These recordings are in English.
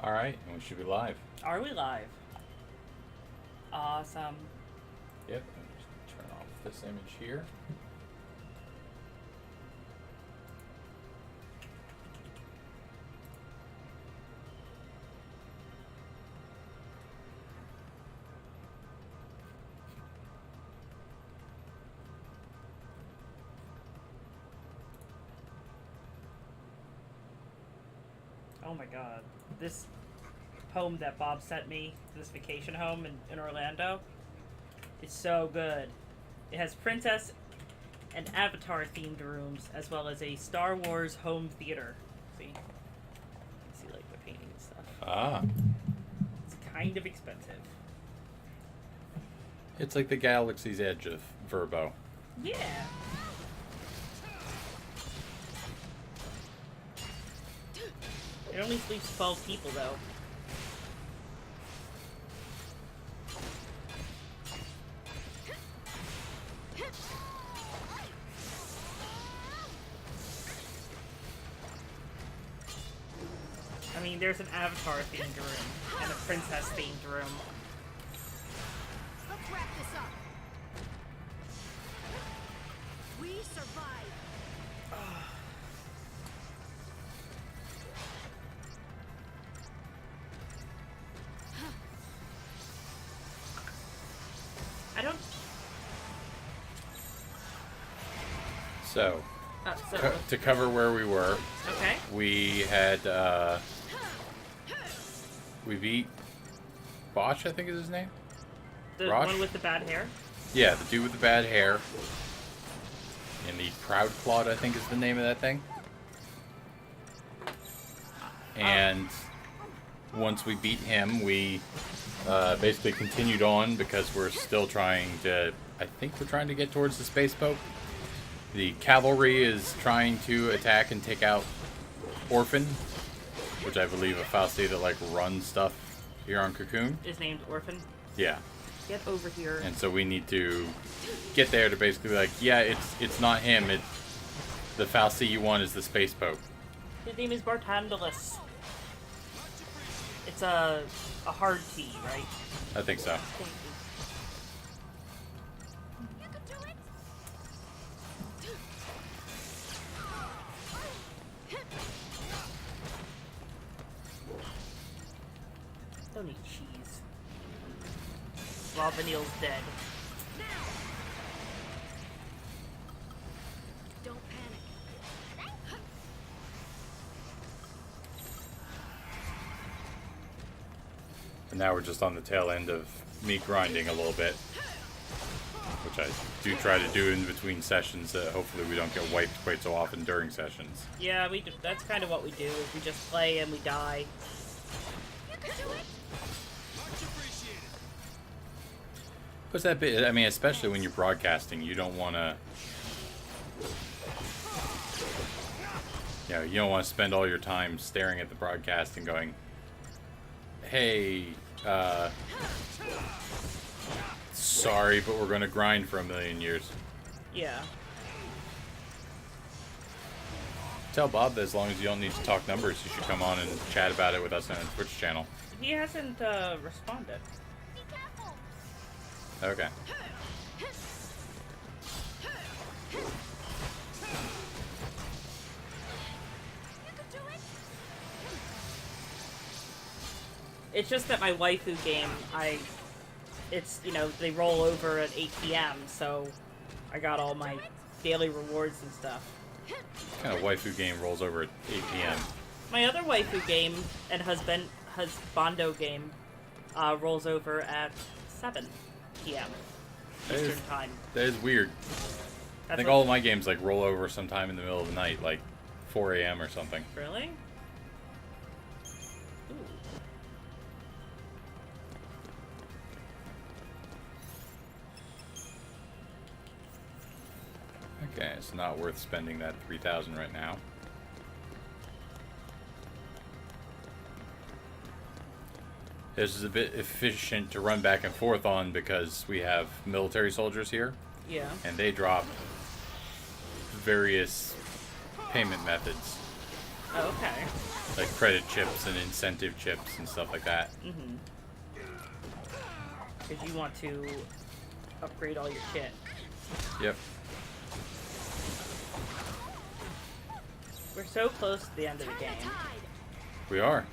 Alright, and we should be live. Are we live? Awesome. Yep, let me just turn off this image here. Oh my god. This home that Bob sent me, this vacation home in Orlando, is so good. It has princess and Avatar themed rooms, as well as a Star Wars home theater. See? You can see like the painting and stuff. Ah. It's kind of expensive. It's like the Galaxy's Edge of Verbo. Yeah. It only sleeps 12 people though. I mean, there's an Avatar themed room and a princess themed room. Let's wrap this up. We survived. I don't. So, So to cover where we were, okay. we had, we beat Bosch, I think is his name? The Rosh? one with the bad hair. Yeah, the dude with the bad hair. And the Proud Clawed, I think is the name of that thing. And once we beat him, we basically continued on because we're still trying to, I think we're trying to get towards the space boat. The cavalry is trying to attack and take out Orphan, which I believe a Fausti that like runs stuff here on Cocoon. Is named Orphan. Yeah. Get over here. And so we need to get there to basically be like, yeah, it's not him. It's the Fausti you want is the space boat. His name is Bartandalus. It's a hard T, right? I think so. Thank you. You can do it. Don't need cheese. While Vanille's dead. Don't panic. And now we're just on the tail end of me grinding a little bit, which I do try to do in between sessions. Hopefully we don't get wiped quite so often during sessions. Yeah, we do, that's kind of what we do. Is we just play and we die. You can do it. What's that bit? I mean, especially when you're broadcasting, you don't want to. You don't want to spend all your time staring at the broadcast and going, "Hey, sorry, but we're going to grind for a million years." Yeah. Tell Bob that as long as you don't need to talk numbers, you should come on and chat about it with us on the Twitch channel. He hasn't responded. Be careful. Okay. You can do it. It's just that my waifu game, it's, you know, they roll over at 8 p.m., so I got all my daily rewards and stuff. What kind of waifu game rolls over at 8 p.m.? My other waifu game and husbando game rolls over at 7 p.m. That is- Eastern time. That is weird. I think all of my games like roll over sometime in the middle of the night, like 4 a.m. or something. Really? Ooh. Okay, it's not worth spending that 3,000 right now. This is a bit efficient to run back and forth on because we have military soldiers here, Yeah. and they drop various payment methods. Oh, okay. Like credit chips and incentive chips and stuff like that. Mm-hmm. Because you want to upgrade all your shit. Yep. We're so close to the end of the game. We are.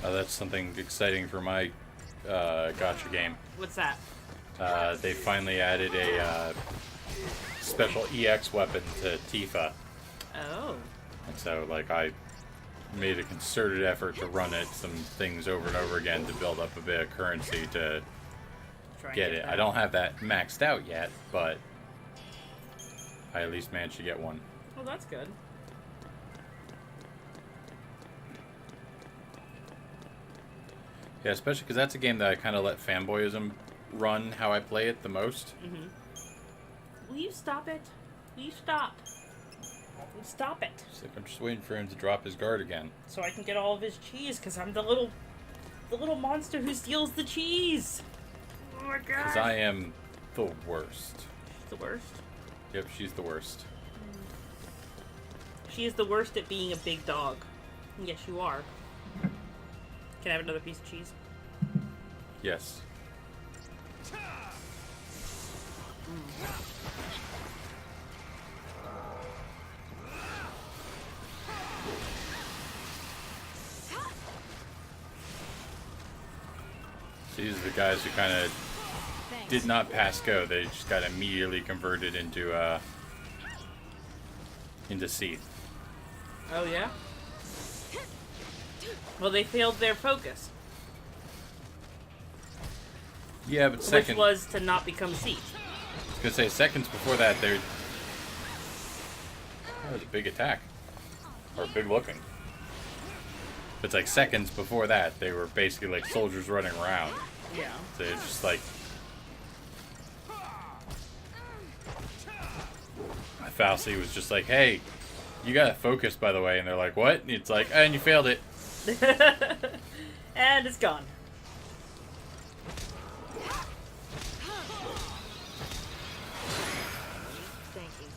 That's something exciting for my gotcha game. What's that? They finally added a special EX weapon to Tifa. Oh. And so, like, I made a concerted effort to run it some things over and over again to build up a bit of currency to Try and get it. that. I don't have that maxed out yet, but I at least managed to get one. Well, that's good. Yeah, especially because that's a game that I kind of let fanboyism run how I play it the most. Mm-hmm. Will you stop it? Will you stop? Stop it. It's like I'm just waiting for him to drop his guard again. So I can get all of his cheese, because I'm the little monster who steals the cheese. Oh my god. Because I am the worst. She's the worst. Yep, she's the worst. She is the worst at being a big dog. Yes, you are. Can I have another piece of cheese? Yes. These are the guys who kind of did not pass go. They just got immediately converted into Seath. Oh, yeah? Well, they failed their focus, Yeah, but second, which was to not become Seath. I was gonna say seconds before that, that was a big attack, or big looking. But it's like seconds before that, they were basically like soldiers running around. Yeah. So it's just like Falsey was just like, "Hey, you gotta focus, by the way," and they're like, "What?" And it's like, "And you failed it." And it's gone. Thank you.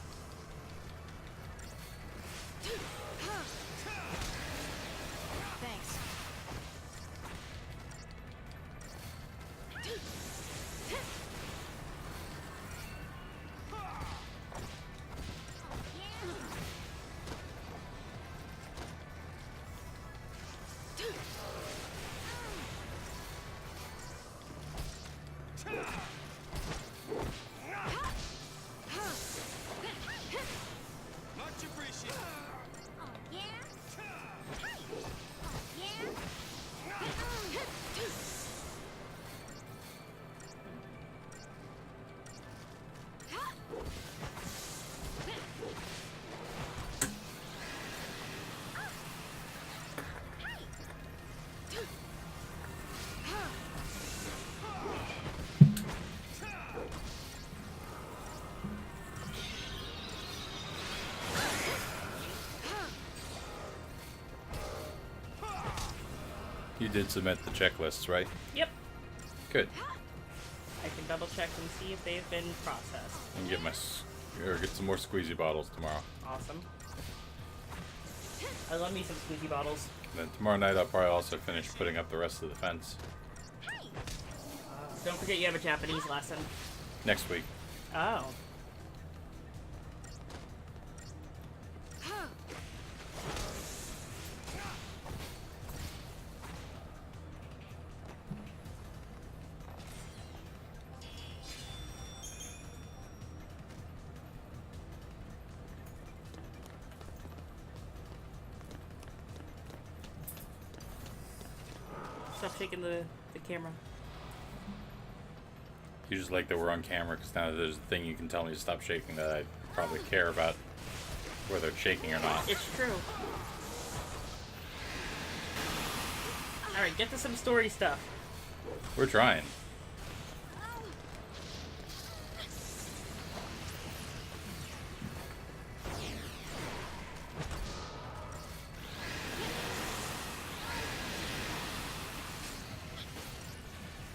Thanks. Much appreciated. Oh, yeah? Hey! Oh, yeah? You did submit the checklists, right? Yep. Good. I can double check and see if they've been processed. And get get some more squeezy bottles tomorrow. Awesome. I love me some squeaky bottles. And then tomorrow night I'll probably also finish putting up the rest of the fence. Don't forget you have a Japanese lesson. Next week. Oh. Stop shaking the camera. You just like that we're on camera, because now there's a thing you can tell me to stop shaking that I probably care about whether it's shaking or not. It's true. Alright, get to some story stuff. We're trying.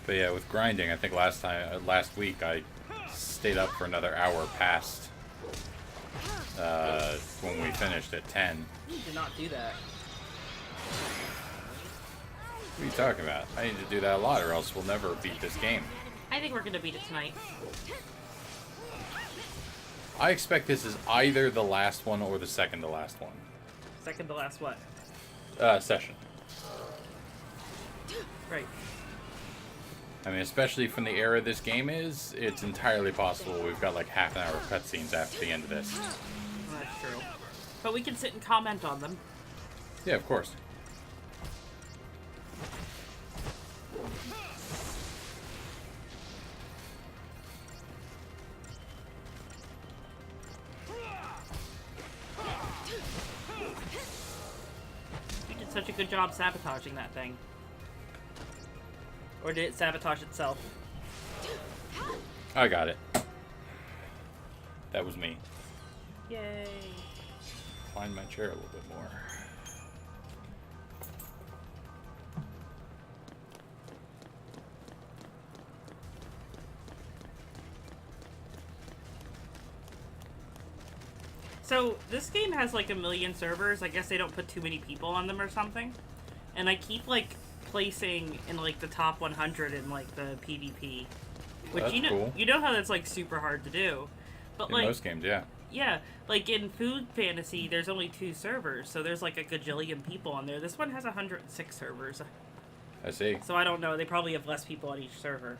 But yeah, with grinding, I think last week I stayed up for another hour past when we finished at 10. You did not do that. What are you talking about? I need to do that a lot, or else we'll never beat this game. I think we're gonna beat it tonight. I expect this is either the last one or the second to last one. Second to last what? Session. Right. I mean, especially from the era this game is, it's entirely possible we've got like half an hour of cutscenes after the end of this. That's true. But we can sit and comment on them. Yeah, of course. You did such a good job sabotaging that thing. Or did it sabotage itself? I got it. That was me. Yay. Find my chair a little bit more. So, this game has like 1 million servers. I guess they don't put too many people on them or something. And I keep like placing in like the top 100 in like the PvP. Which That's you know cool. you know how that's like super hard to do. But In like most games, yeah. yeah, like in Food Fantasy there's only 2 servers, so there's like a gajillion people on there. This one has 106 servers. I see. So I don't know, they probably have less people on each server.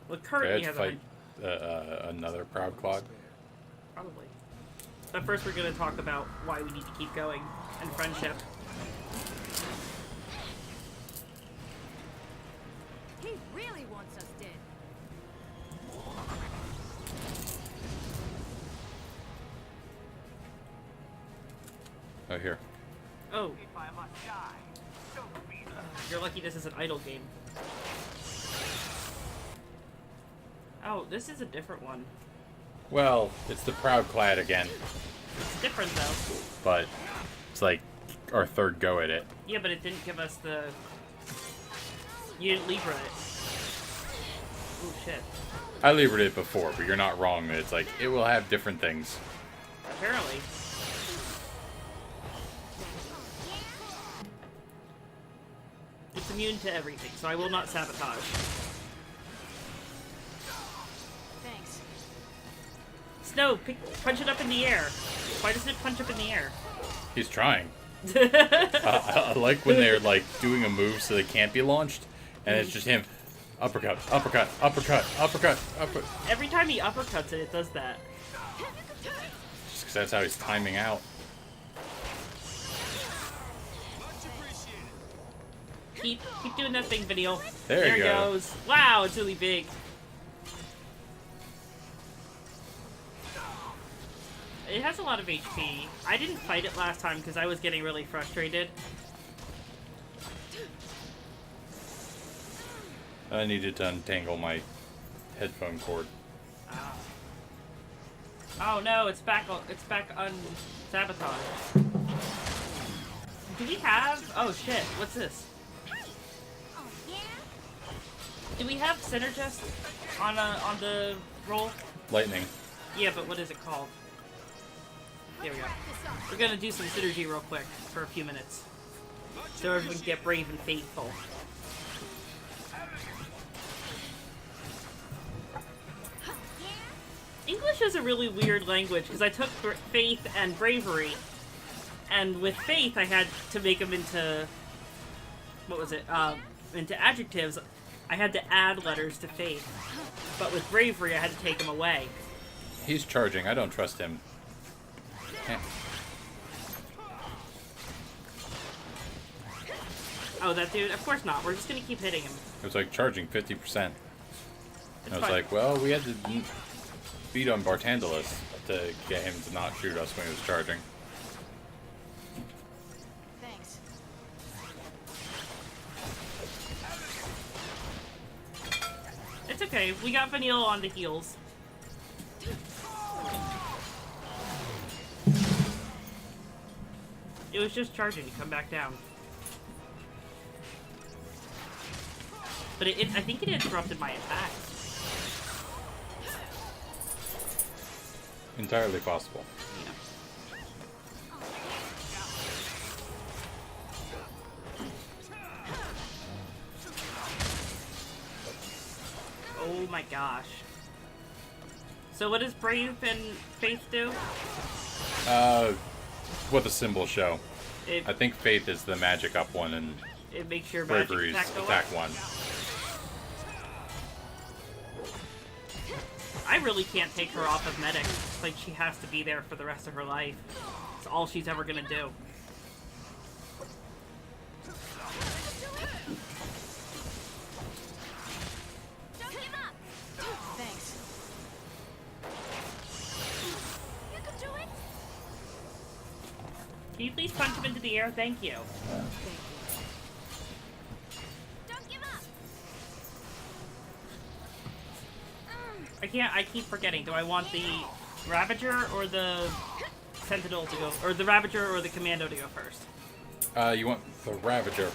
Well, I currently had has to fight another Proud Clog. probably. But first we're going to talk about why we need to keep going and friendship. He really wants us dead. Oh, here. Oh. You're lucky this is an idle game. Oh, this is a different one. Well, it's the Proud Clad again, It's different though. but it's like our third go at it. Yeah, but it didn't give us the... You didn't Libra it. Oh shit. I levered it before, but you're not wrong. It's like, it will have different things. Apparently. It's immune to everything, so I will not sabotage. Thanks. Snow, punch it up in the air. Why doesn't it punch up in the air? He's trying. I like when they're like doing a move so they can't be launched, and it's just him. Uppercut, uppercut, uppercut, uppercut, uppercut. Every time he uppercuts it, it does that. Just 'cause that's how he's timing out. Much appreciated. Keep doing that thing, Vanille. There you it go. goes. Wow, it's really big. It has a lot of HP. I didn't fight it last time because I was getting really frustrated. I needed to untangle my headphone cord. Oh no, it's back on sabotage. Do we have... Oh shit, what's this? Oh yeah. Do we have Synergist on the roll? Lightning. Yeah, but what is it called? There we go. We're gonna do some synergy real quick for a few minutes. So everyone can get brave and faithful. English is a really weird language because I took faith and bravery, and with faith I had to make them into what was it? Into adjectives. I had to add letters to faith, but with bravery I had to take them away. He's charging. I don't trust him. Eh. Oh, that dude? Of course not. We're just gonna keep hitting him. It was like charging 50%. I was fine. like, well, we had to beat on Bartandalus to get him to not shoot us when he was charging. Thanks. It's okay. We got Vanille on the heels. It was just charging to come back down. But I think it interrupted my attacks. Entirely possible. Yeah. Oh my gosh. So what does Brave and Faith do? What the symbols show. It, I think Faith is the magic up one and it makes your magic Bravery's attack go attack up. one. I really can't take her off of medic. It's like she has to be there for the rest of her life. It's all she's ever gonna do. Don't give up. Thanks. You can do it. Can you please punch him into the air? Thank you. Thank you. Don't give up. I keep forgetting. Do I want the Ravager or the Sentinel to go, or the Ravager or the Commando to go first? You want the Ravager.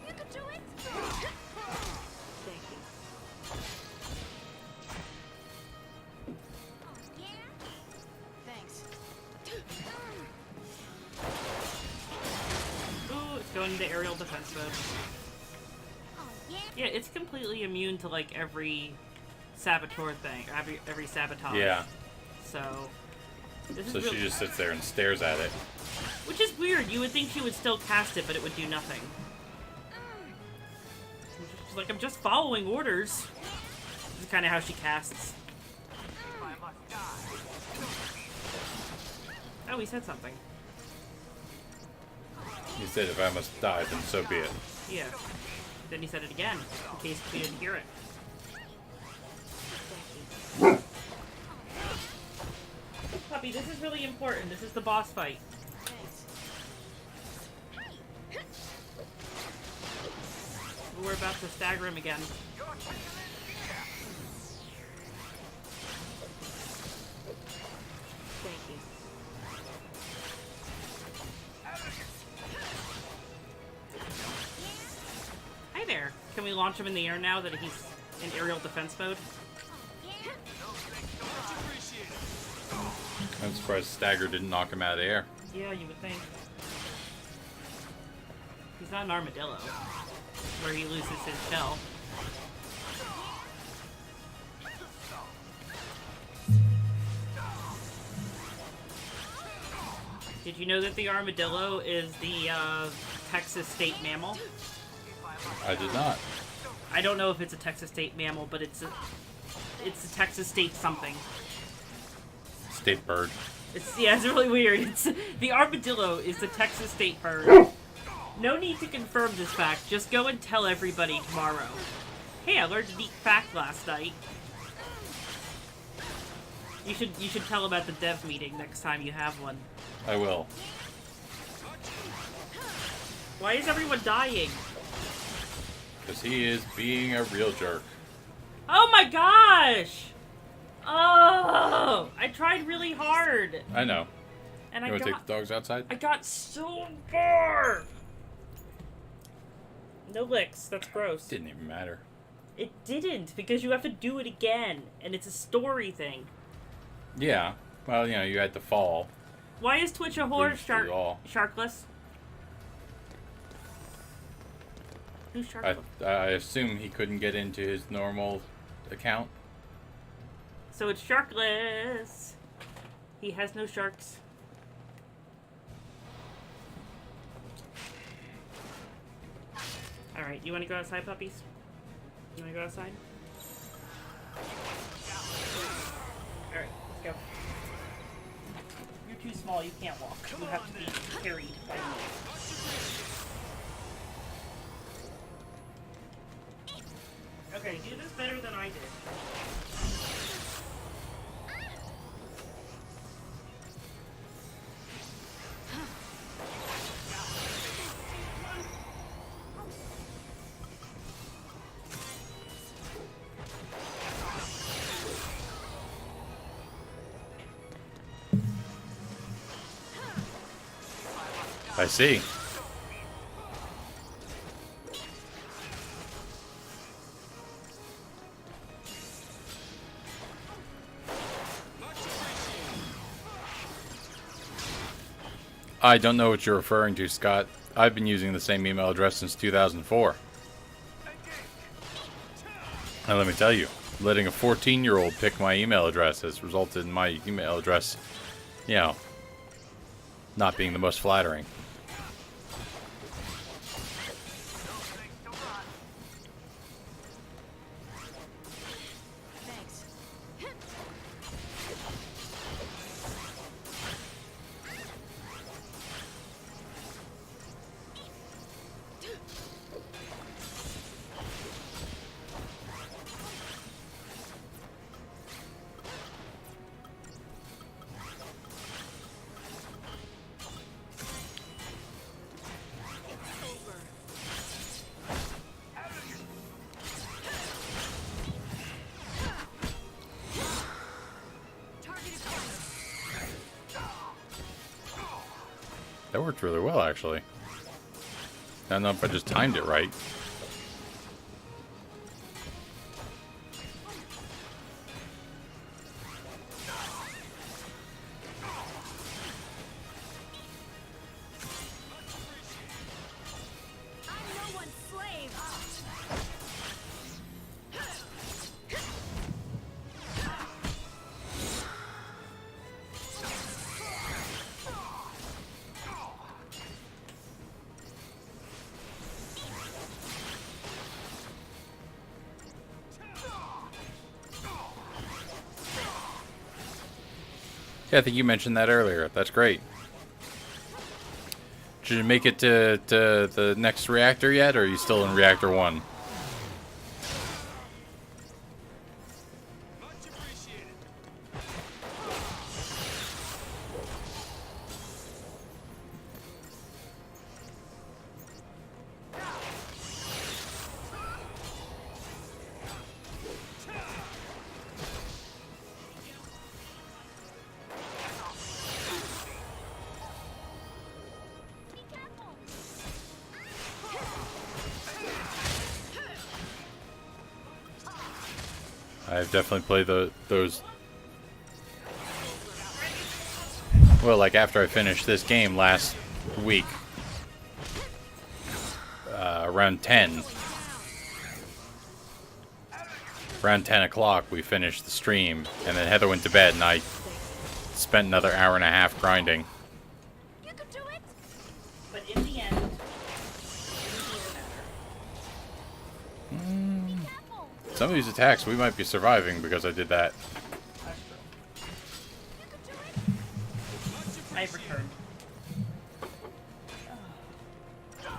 You can do it. Thank you. Oh, yeah. Thanks. Ooh, it's going into aerial defense mode. Oh, yeah. Yeah, it's completely immune to like every saboteur thing, every sabotage. Yeah. So. This is So she really- just sits there and stares at it. Which is weird. You would think she would still cast it, but it would do nothing. She's like, I'm just following orders. This is kind of how she casts. Oh, he said something. He said, if I must die, then so be it. Yeah. Then he said it again, in case we didn't hear it. Puppy, this is really important. This is the boss fight. Thanks. We're about to stagger him again. Thank you. Hi there. Can we launch him in the air now that he's in aerial defense mode? Yeah. Much appreciated. I'm surprised Stagger didn't knock him out of the air. Yeah, you would think. He's not an armadillo, where he loses his shell. Did you know that the armadillo is the Texas state mammal? I did not. I don't know if it's a Texas state mammal, but it's a Texas state something. State bird. It's really weird. It's the armadillo is the Texas state bird. No need to confirm this fact. Just go and tell everybody tomorrow. Hey, I learned a neat fact last night. You should tell them at the dev meeting next time you have one. I will. Why is everyone dying? Because he is being a real jerk. Oh my gosh! Oh, I tried really hard, I know. and You I want to take got the dogs outside? I got so far. No licks. That's gross. Didn't even matter. It didn't, because you have to do it again, and it's a story thing. Yeah. Well, you know, you had to fall. Why is Twitch a whore? Breathe through it all. Sharkless? Who's I Sharkless? I assume he couldn't get into his normal account. So it's Sharkless. He has no sharks. Alright, you want to go outside, puppies? You want to go outside? Alright, let's go. You're too small, you can't walk. You have to be carried by me. Okay, do this better than I did. I see. I don't know what you're referring to, Scott. I've been using the same email address since 2004. And let me tell you, letting a 14-year-old pick my email address has resulted in my email address, you know, not being the most flattering. Thanks. That worked really well, actually. I don't know if I just timed it right. I'm no one's slave. Yeah, I think you mentioned that earlier. That's great. Did you make it to the next reactor yet, or are you still in reactor 1? Much appreciated. Be careful. I've definitely played those. Well, like after I finished this game last week, around 10. Around 10 o'clock, we finished the stream, and then Heather went to bed, and I spent another hour and a half grinding. You can do it. But in the end, it didn't matter. Careful. Some of these attacks, we might be surviving because I did that. That's true. You can do it. I've returned.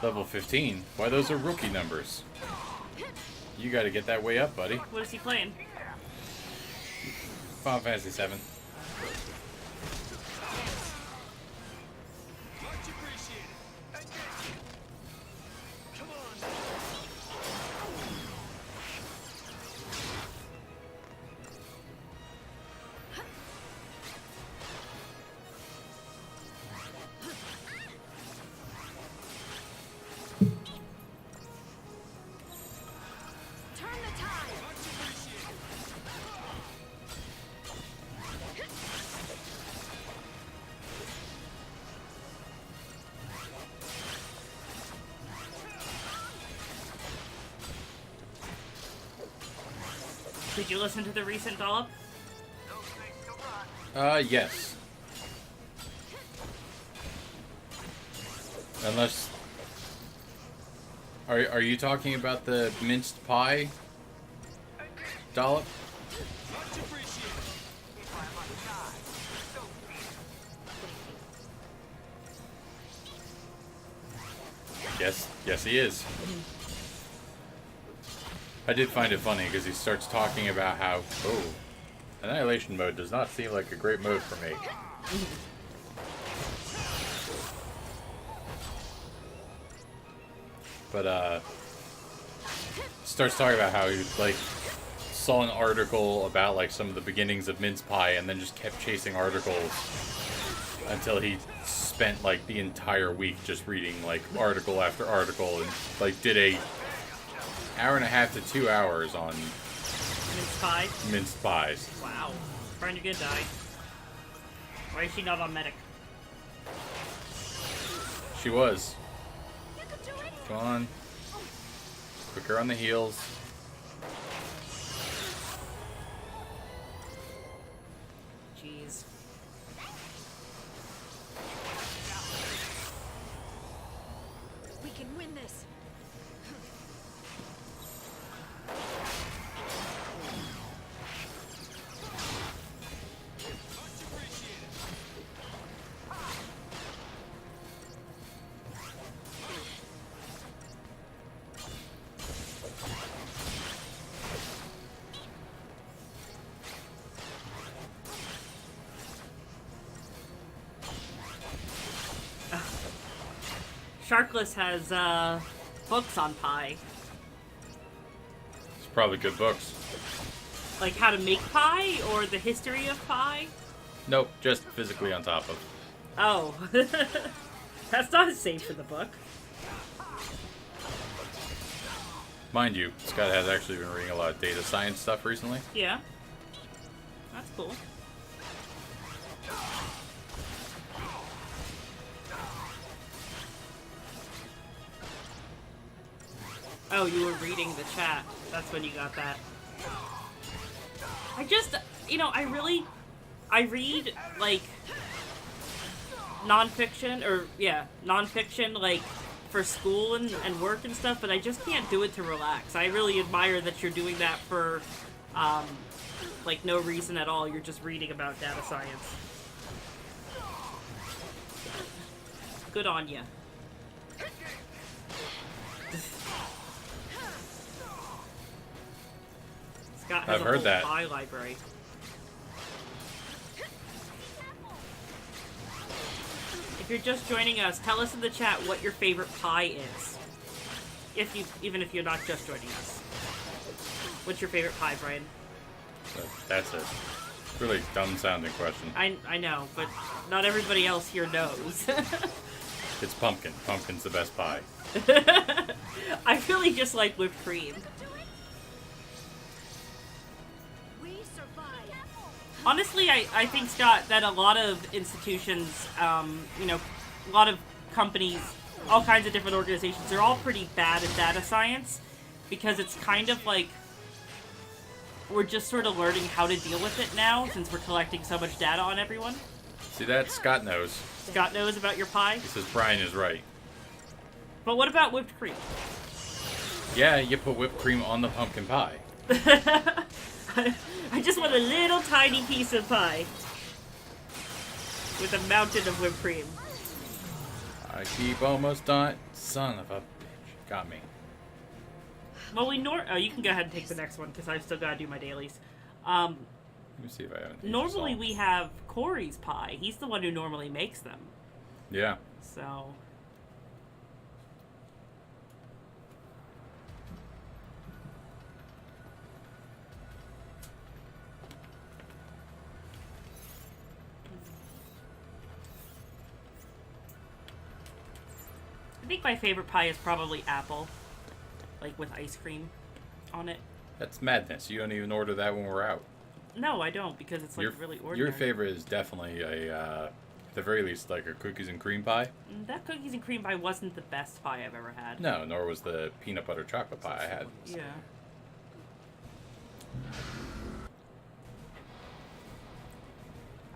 Level 15. Why, those are rookie numbers. You gotta get that way up, buddy. What is he playing? Final Fantasy 7. Much appreciated. Come on. Turn the tide. Much appreciated. Did you listen to the recent dollop? Yes. Unless... Are you talking about the minced pie dollop? Much appreciated. Yes, he is. I did find it funny because he starts talking about how, oh, Annihilation mode does not seem like a great mode for me. But, starts talking about how he, like, saw an article about, like, some of the beginnings of mince pie and then just kept chasing articles until he spent, like, the entire week just reading, like, article after article and, like, did a hour and a half to 2 hours on Mince pie? minced pies. Wow. Trying to get die. Why is she not on medic? She was. You can do it. Come on. Quicker on the heels. Jeez. We can win this. Much appreciated. Sharkless has, books on pie. It's probably good books. Like how to make pie, or the history of pie? Nope, just physically on top of. Oh. That's not as safe for the book. Mind you, Scott has actually been reading a lot of data science stuff recently. Yeah. That's cool. Oh, you were reading the chat. That's when you got that. I just, I read, like, nonfiction, like, for school and work and stuff, but I just can't do it to relax. I really admire that you're doing that for, like, no reason at all. You're just reading about data science. Good on ya. Scott has I've a heard whole that. pie library. If you're just joining us, tell us in the chat what your favorite pie is. Even if you're not just joining us. What's your favorite pie, Brian? That's a really dumb sounding question. I know, but not everybody else here knows. It's pumpkin. Pumpkin's the best pie. I really just like whipped cream. We survive. Honestly, I think, Scott, that a lot of institutions, a lot of companies, all kinds of different organizations, they're all pretty bad at data science because it's kind of like we're just sort of learning how to deal with it now since we're collecting so much data on everyone. See that? Scott knows. Scott knows about your pie. He says Brian is right. But what about whipped cream? Yeah, you put whipped cream on the pumpkin pie. I just want a little tiny piece of pie with a mountain of whipped cream. I keep almost done. Son of a bitch. Got me. Well, you can go ahead and take the next one because I've still got to do my dailies. Let me see if I have anything. Normally we have Corey's pie. He's the one who normally makes them. Yeah. So. I think my favorite pie is probably apple. Like with ice cream on it. That's madness. You don't even order that when we're out. No, I don't, because it's like really ordinary. Your favorite is definitely at the very least, like a cookies and cream pie. That cookies and cream pie wasn't the best pie I've ever had. No, nor was the peanut butter chocolate pie I had. Yeah.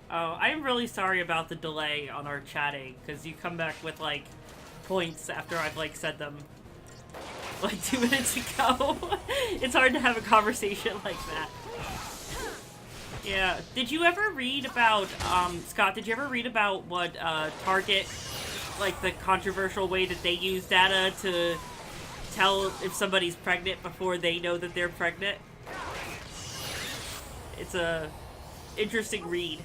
Oh, I'm really sorry about the delay on our chatting, because you come back with, like, points after I've, like, said them, like, 2 minutes ago. It's hard to have a conversation like that. Yeah. Did you ever read about, Scott, did you ever read about what, Target, like, the controversial way that they use data to tell if somebody's pregnant before they know that they're pregnant. It's a interesting read.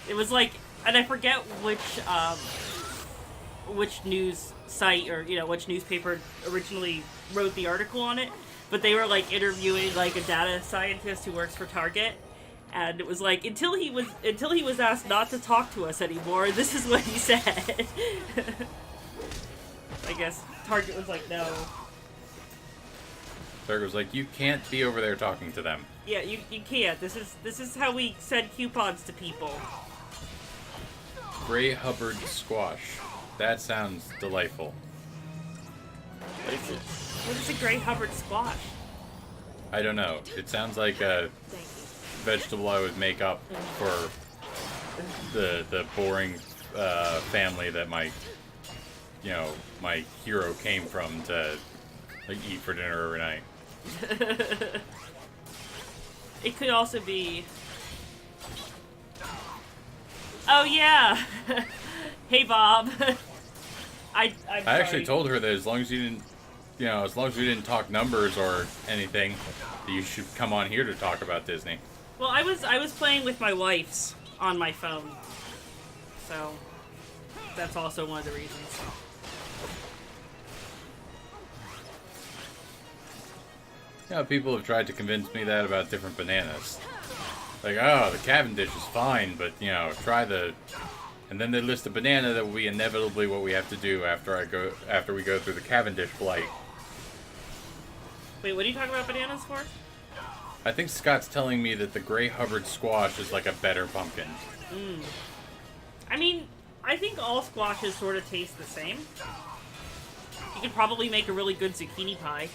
It was like, and I forget which news site or which newspaper originally wrote the article on it, but they were like interviewing like a data scientist who works for Target, and it was like until he was asked not to talk to us anymore, this is what he said. I guess Target was like, no. Target was like, you can't be over there talking to them. Yeah, you can't. This is how we send coupons to people. Gray Hubbard squash. That sounds delightful. What is a Gray Hubbard squash? I don't know. It sounds like a Thank you. vegetable I would make up for the boring family that my hero came from to like eat for dinner every night. It could also be. Oh yeah. Hey Bob. I'm I sorry. actually told her that as long as we didn't talk numbers or anything, that you should come on here to talk about Disney. Well, I was playing with my wife's on my phone, so that's also one of the reasons. People have tried to convince me that about different bananas. Like, oh, the Cavendish is fine, but try the. And then they list a banana that will be inevitably what we have to do after we go through the Cavendish blight. Wait, what are you talking about bananas for? I think Scott's telling me that the Gray Hubbard squash is like a better pumpkin. I mean, I think all squashes sort of taste the same. You could probably make a really good zucchini pie.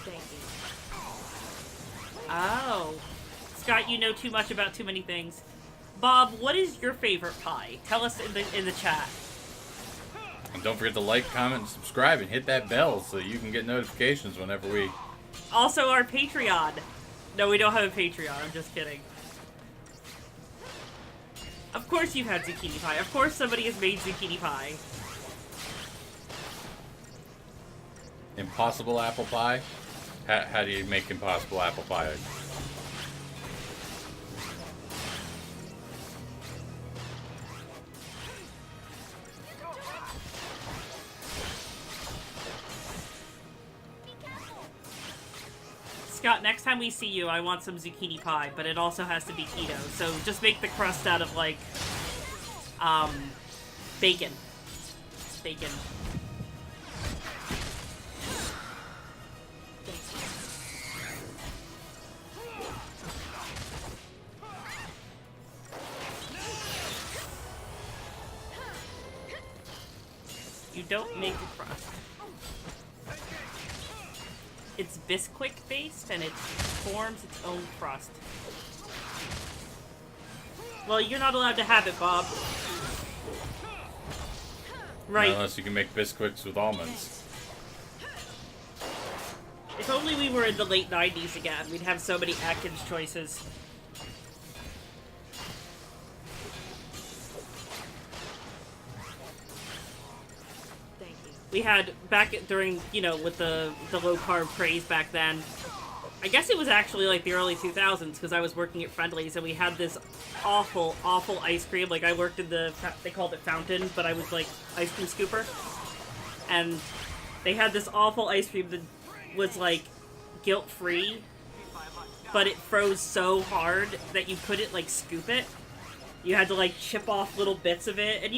Thank you. Oh. Scott, you know too much about too many things. Bob, what is your favorite pie? Tell us in the chat. And don't forget to like, comment, and subscribe, and hit that bell so you can get notifications whenever we... Also, our Patreon. No, we don't have a Patreon. I'm just kidding. Of course you've had zucchini pie. Of course somebody has made zucchini pie. Impossible apple pie? How do you make impossible apple pie? Scott, next time we see you, I want some zucchini pie, but it also has to be keto. So just make the crust out of, like, bacon. Bacon. You don't make the crust. It's Bisquick based and it forms its own crust. Well, you're not allowed to have it, Bob. Right. Not unless you can make Bisquicks with almonds. If only we were in the late 90s again, we'd have so many Atkins choices. Thank you. We had during, with the low carb craze back then. I guess it was actually like the early 2000s because I was working at Friendly's and we had this awful, awful ice cream. Like I worked in they called it Fountain, but I was like ice cream scooper. And they had this awful ice cream that was like guilt-free, but it froze so hard that you couldn't like scoop it. You had to like chip off little bits of it. And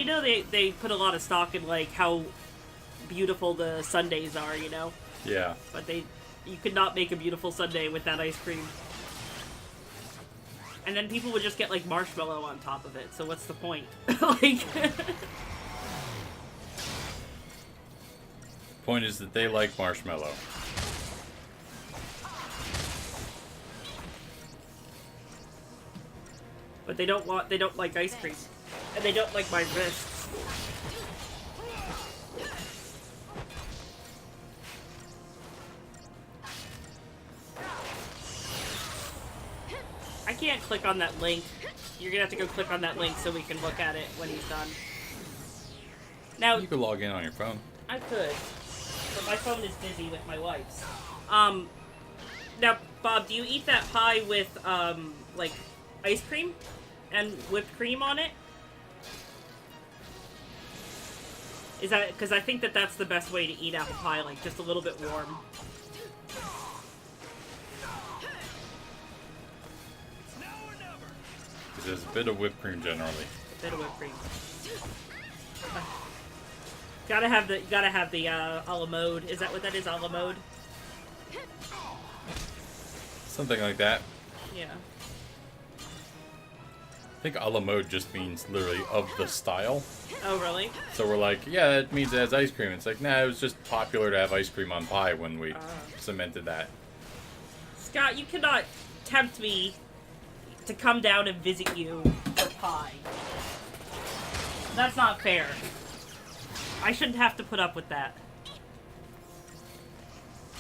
they put a lot of stock in like how beautiful the sundaes are, Yeah. But you could not make a beautiful sundae with that ice cream. And then people would just get like marshmallow on top of it, so what's the point? Like Point is that they like marshmallow. but they don't like ice cream. And they don't like my wrists. I can't click on that link. You're gonna have to go click on that link so we can look at it when he's done. Now, You could log in on your phone. I could, but my phone is busy with my wife's. Now, Bob, do you eat that pie with, like, ice cream and whipped cream on it? Is that, because I think that that's the best way to eat apple pie, like, just a little bit warm. There's a bit of whipped cream generally. A bit of whipped cream. Gotta have the, a la mode. Is that what that is, a la mode? Something like that. Yeah. I think a la mode just means literally of the style. Oh, really? So we're like, yeah, it means it has ice cream. It's like, nah, it was just popular to have ice cream on pie when we cemented that. Scott, you cannot tempt me to come down and visit you for pie. That's not fair. I shouldn't have to put up with that.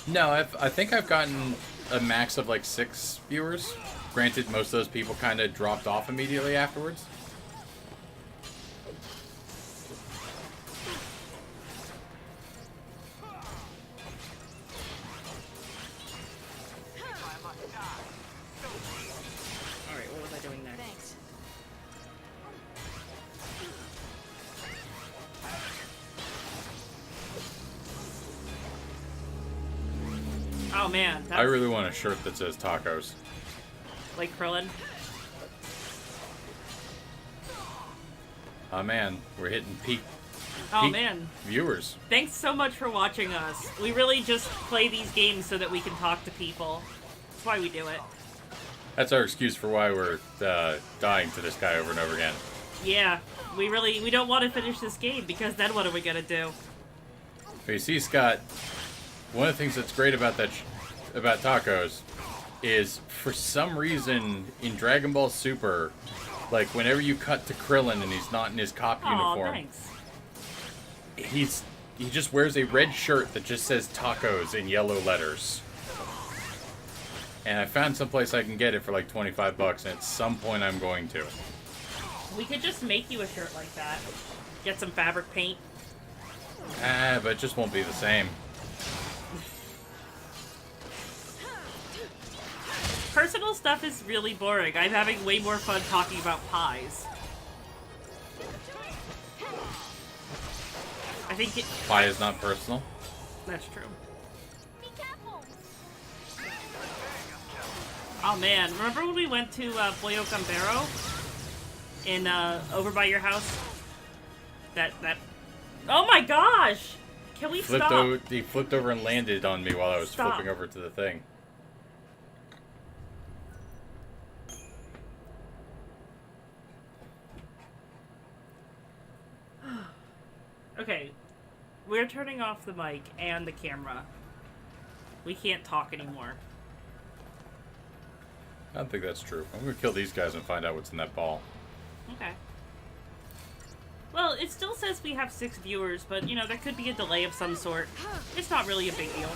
No, I think I've gotten a max of like 6 viewers. Granted, most of those people kind of dropped off immediately afterwards. Alright, what was I doing next? Thanks. Oh man, that's I really want a shirt that says tacos. like Krillin. Oh man, we're hitting peak Oh man, viewers. thanks so much for watching us. We really just play these games so that we can talk to people. That's why we do it. That's our excuse for why we're dying to this guy over and over again. Yeah, we don't want to finish this game because then what are we gonna do? But you see, Scott, one of the things that's great about about tacos is for some reason in Dragon Ball Super, like whenever you cut to Krillin and he's not in his cop Oh, uniform, thanks. he just wears a red shirt that just says tacos in yellow letters. And I found someplace I can get it for like 25 bucks, and at some point I'm going to. We could just make you a shirt like that. Get some fabric paint. But it just won't be the same. Personal stuff is really boring. I'm having way more fun talking about pies. I think it... Pie is not personal. That's true. Oh man, remember when we went to Pollo Campero? In, over by your house? That... Oh my gosh! Can we stop? He flipped over and landed on me while I was Stop. flipping over to the thing. Okay, we're turning off the mic and the camera. We can't talk anymore. I don't think that's true. I'm gonna kill these guys and find out what's in that ball. Okay. Well, it still says we have 6 viewers, but, you know, there could be a delay of some sort. It's not really a big deal.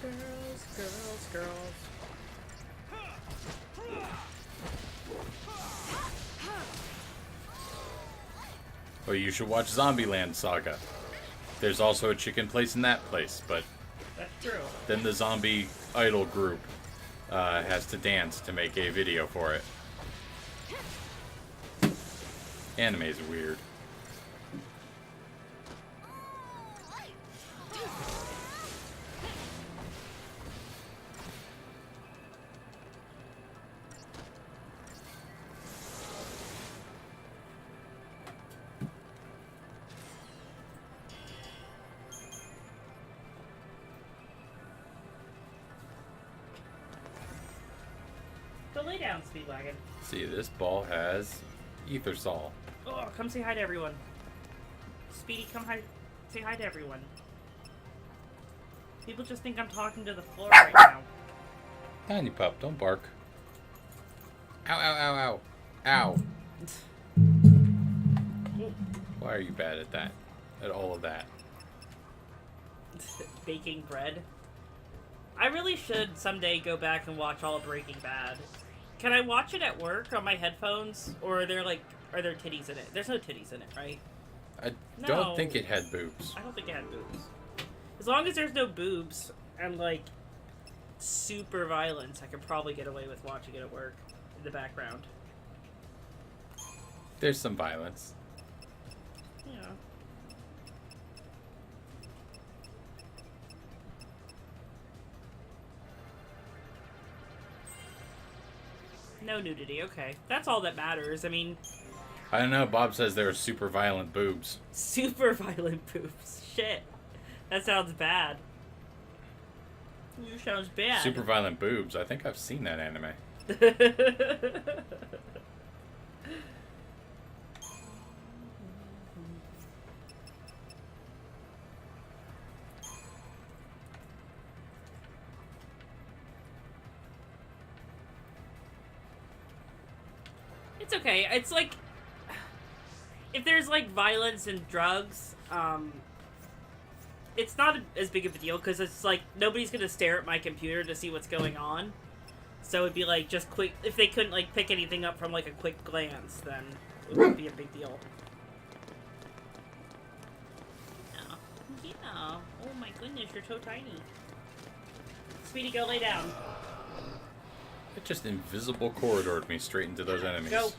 Girls, girls, girls. Well, you should watch Zombieland Saga. There's also a chicken place in that place, but That's true. then the zombie idol group has to dance to make a video for it. Anime's weird. Go lay down, Speedwagon. See, this ball has ether sol. Oh, come say hi to everyone. Speedy, come say hi to everyone. People just think I'm talking to the floor right now. Tiny pup, don't bark. Ow, ow, ow, ow. Ow. Why are you bad at that? At all of that? Baking bread. I really should someday go back and watch all of Breaking Bad. Can I watch it at work on my headphones, or are there titties in it? There's no titties in it, right? I No. don't think it had boobs. I don't think it had boobs. As long as there's no boobs and like super violence, I could probably get away with watching it at work in the background. There's some violence. Yeah. No nudity, okay. That's all that matters. I mean, I don't know. Bob says there are super violent boobs. super violent boobs. Shit. That sounds bad. You sounds bad. Super violent boobs. I think I've seen that anime. It's okay. It's like if there's like violence and drugs, it's not as big of a deal because it's like nobody's gonna stare at my computer to see what's going on. So it'd be like just quick. If they couldn't like pick anything up from like a quick glance, then it wouldn't be a big deal. Yeah. Yeah. Oh my goodness, you're so tiny. Speedy, go lay down. It just invisible corridored me straight into those enemies. Go.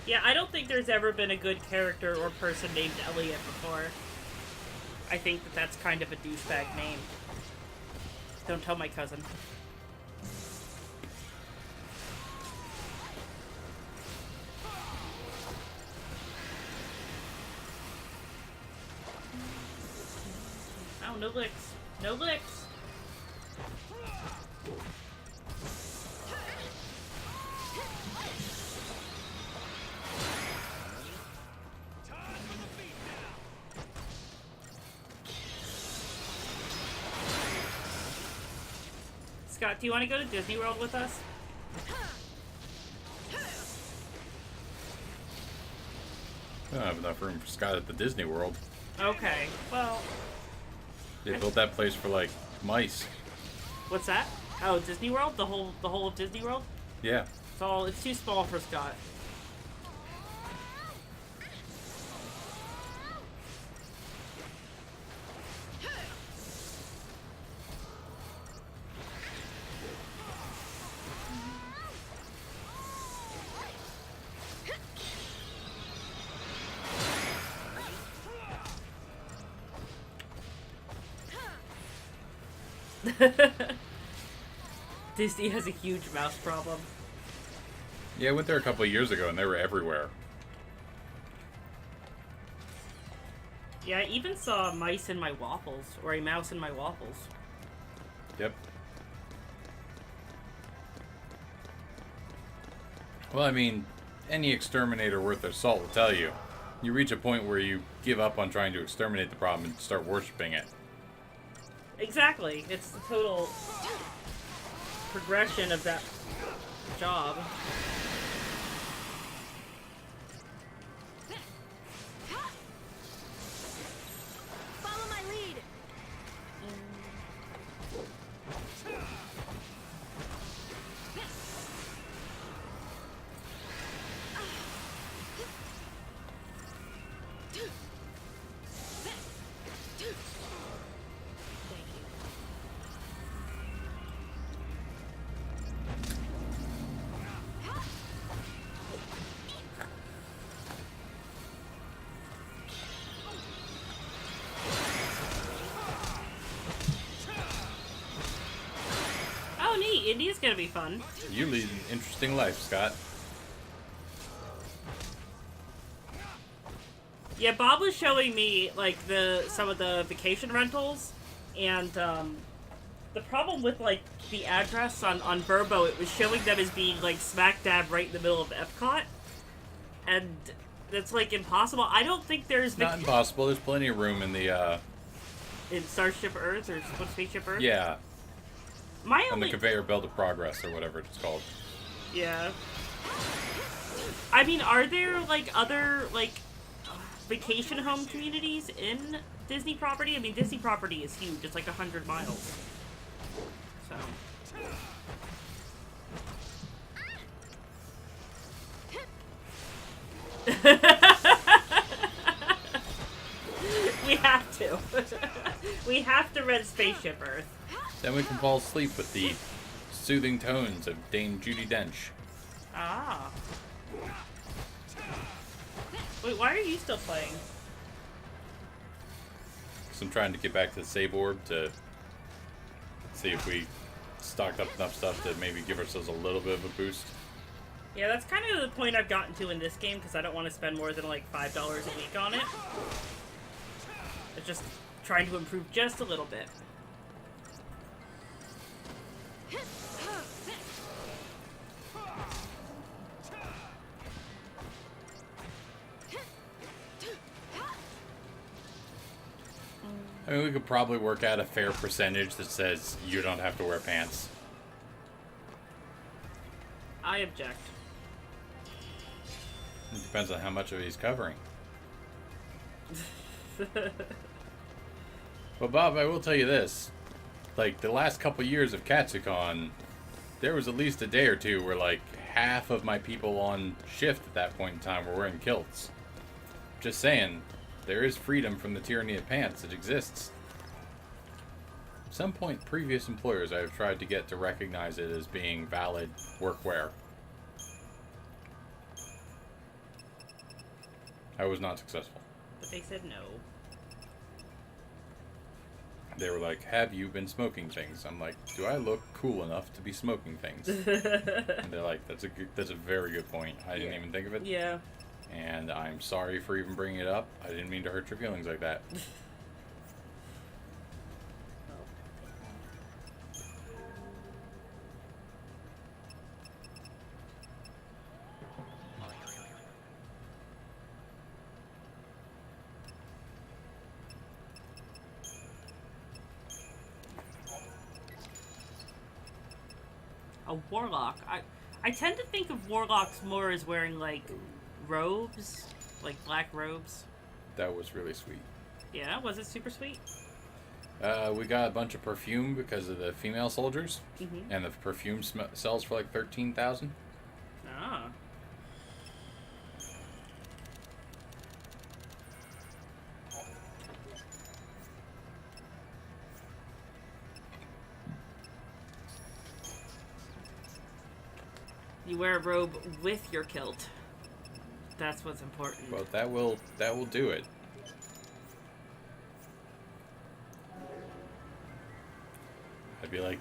Yeah, I don't think there's ever been a good character or person named Elliot before. I think that that's kind of a douchebag name. Don't tell my cousin. Oh, no licks. No licks. Scott, do you want to go to Disney World with us? I don't have enough room for Scott at the Disney World. Okay, well, They built that place for like mice. what's that? Oh, Disney World? The whole of Disney World? Yeah. It's too small for Scott. Disney has a huge mouse problem. Yeah, I went there a couple of years ago and they were everywhere. Yeah, I even saw mice in my waffles, or a mouse in my waffles. Yep. Well, I mean, any exterminator worth their salt will tell you. You reach a point where you give up on trying to exterminate the problem and start worshipping it. Exactly. It's the total progression of that job. Follow my lead. Thank you. Oh, neat. India's gonna be fun. You lead an interesting life, Scott. Yeah, Bob was showing me like some of the vacation rentals, and the problem with like the address on Verbo, it was showing them as being like smack dab right in the middle of Epcot, and that's like impossible. I don't think there's Not impossible. There's plenty of room in the, in Starship Earth or Spaceship Earth. yeah, My on the only conveyor belt of progress or whatever it's called. yeah. I mean, are there, like, other, like, vacation home communities in Disney property? I mean, Disney property is huge. It's like 100 miles. So. We have to. We have to rent Spaceship Earth. Then we can fall asleep with the soothing tones of Dame Judi Dench. Ah. Wait, why are you still playing? Because I'm trying to get back to the save orb to see if we stocked up enough stuff to maybe give ourselves a little bit of a boost. Yeah, that's kind of the point I've gotten to in this game, because I don't want to spend more than like $5 a week on it. It's just trying to improve just a little bit. I mean, we could probably work out a fair percentage that says you don't have to wear pants. I object. It depends on how much of it he's covering. But Bob, I will tell you this. Like, the last couple years of Katsucon, there was at least a day or two where, like, half of my people on shift at that point in time were wearing kilts. Just saying, there is freedom from the tyranny of pants. It exists. At some point, previous employers I have tried to get to recognize it as being valid workwear. I was not successful. But they said no. They were like, have you been smoking things? I'm like, do I look cool enough to be smoking things? And they're like, that's a very good point. I didn't even think of it. Yeah. And I'm sorry for even bringing it up. I didn't mean to hurt your feelings like that. A warlock. I tend to think of warlocks more as wearing like robes, like black robes. That was really sweet. Yeah, was it super sweet? We got a bunch of perfume because of the female soldiers, Mm-hmm. and the perfume sells for like 13,000. Ah. You wear a robe with your kilt. That's what's important. Well, that will do it. I'd be like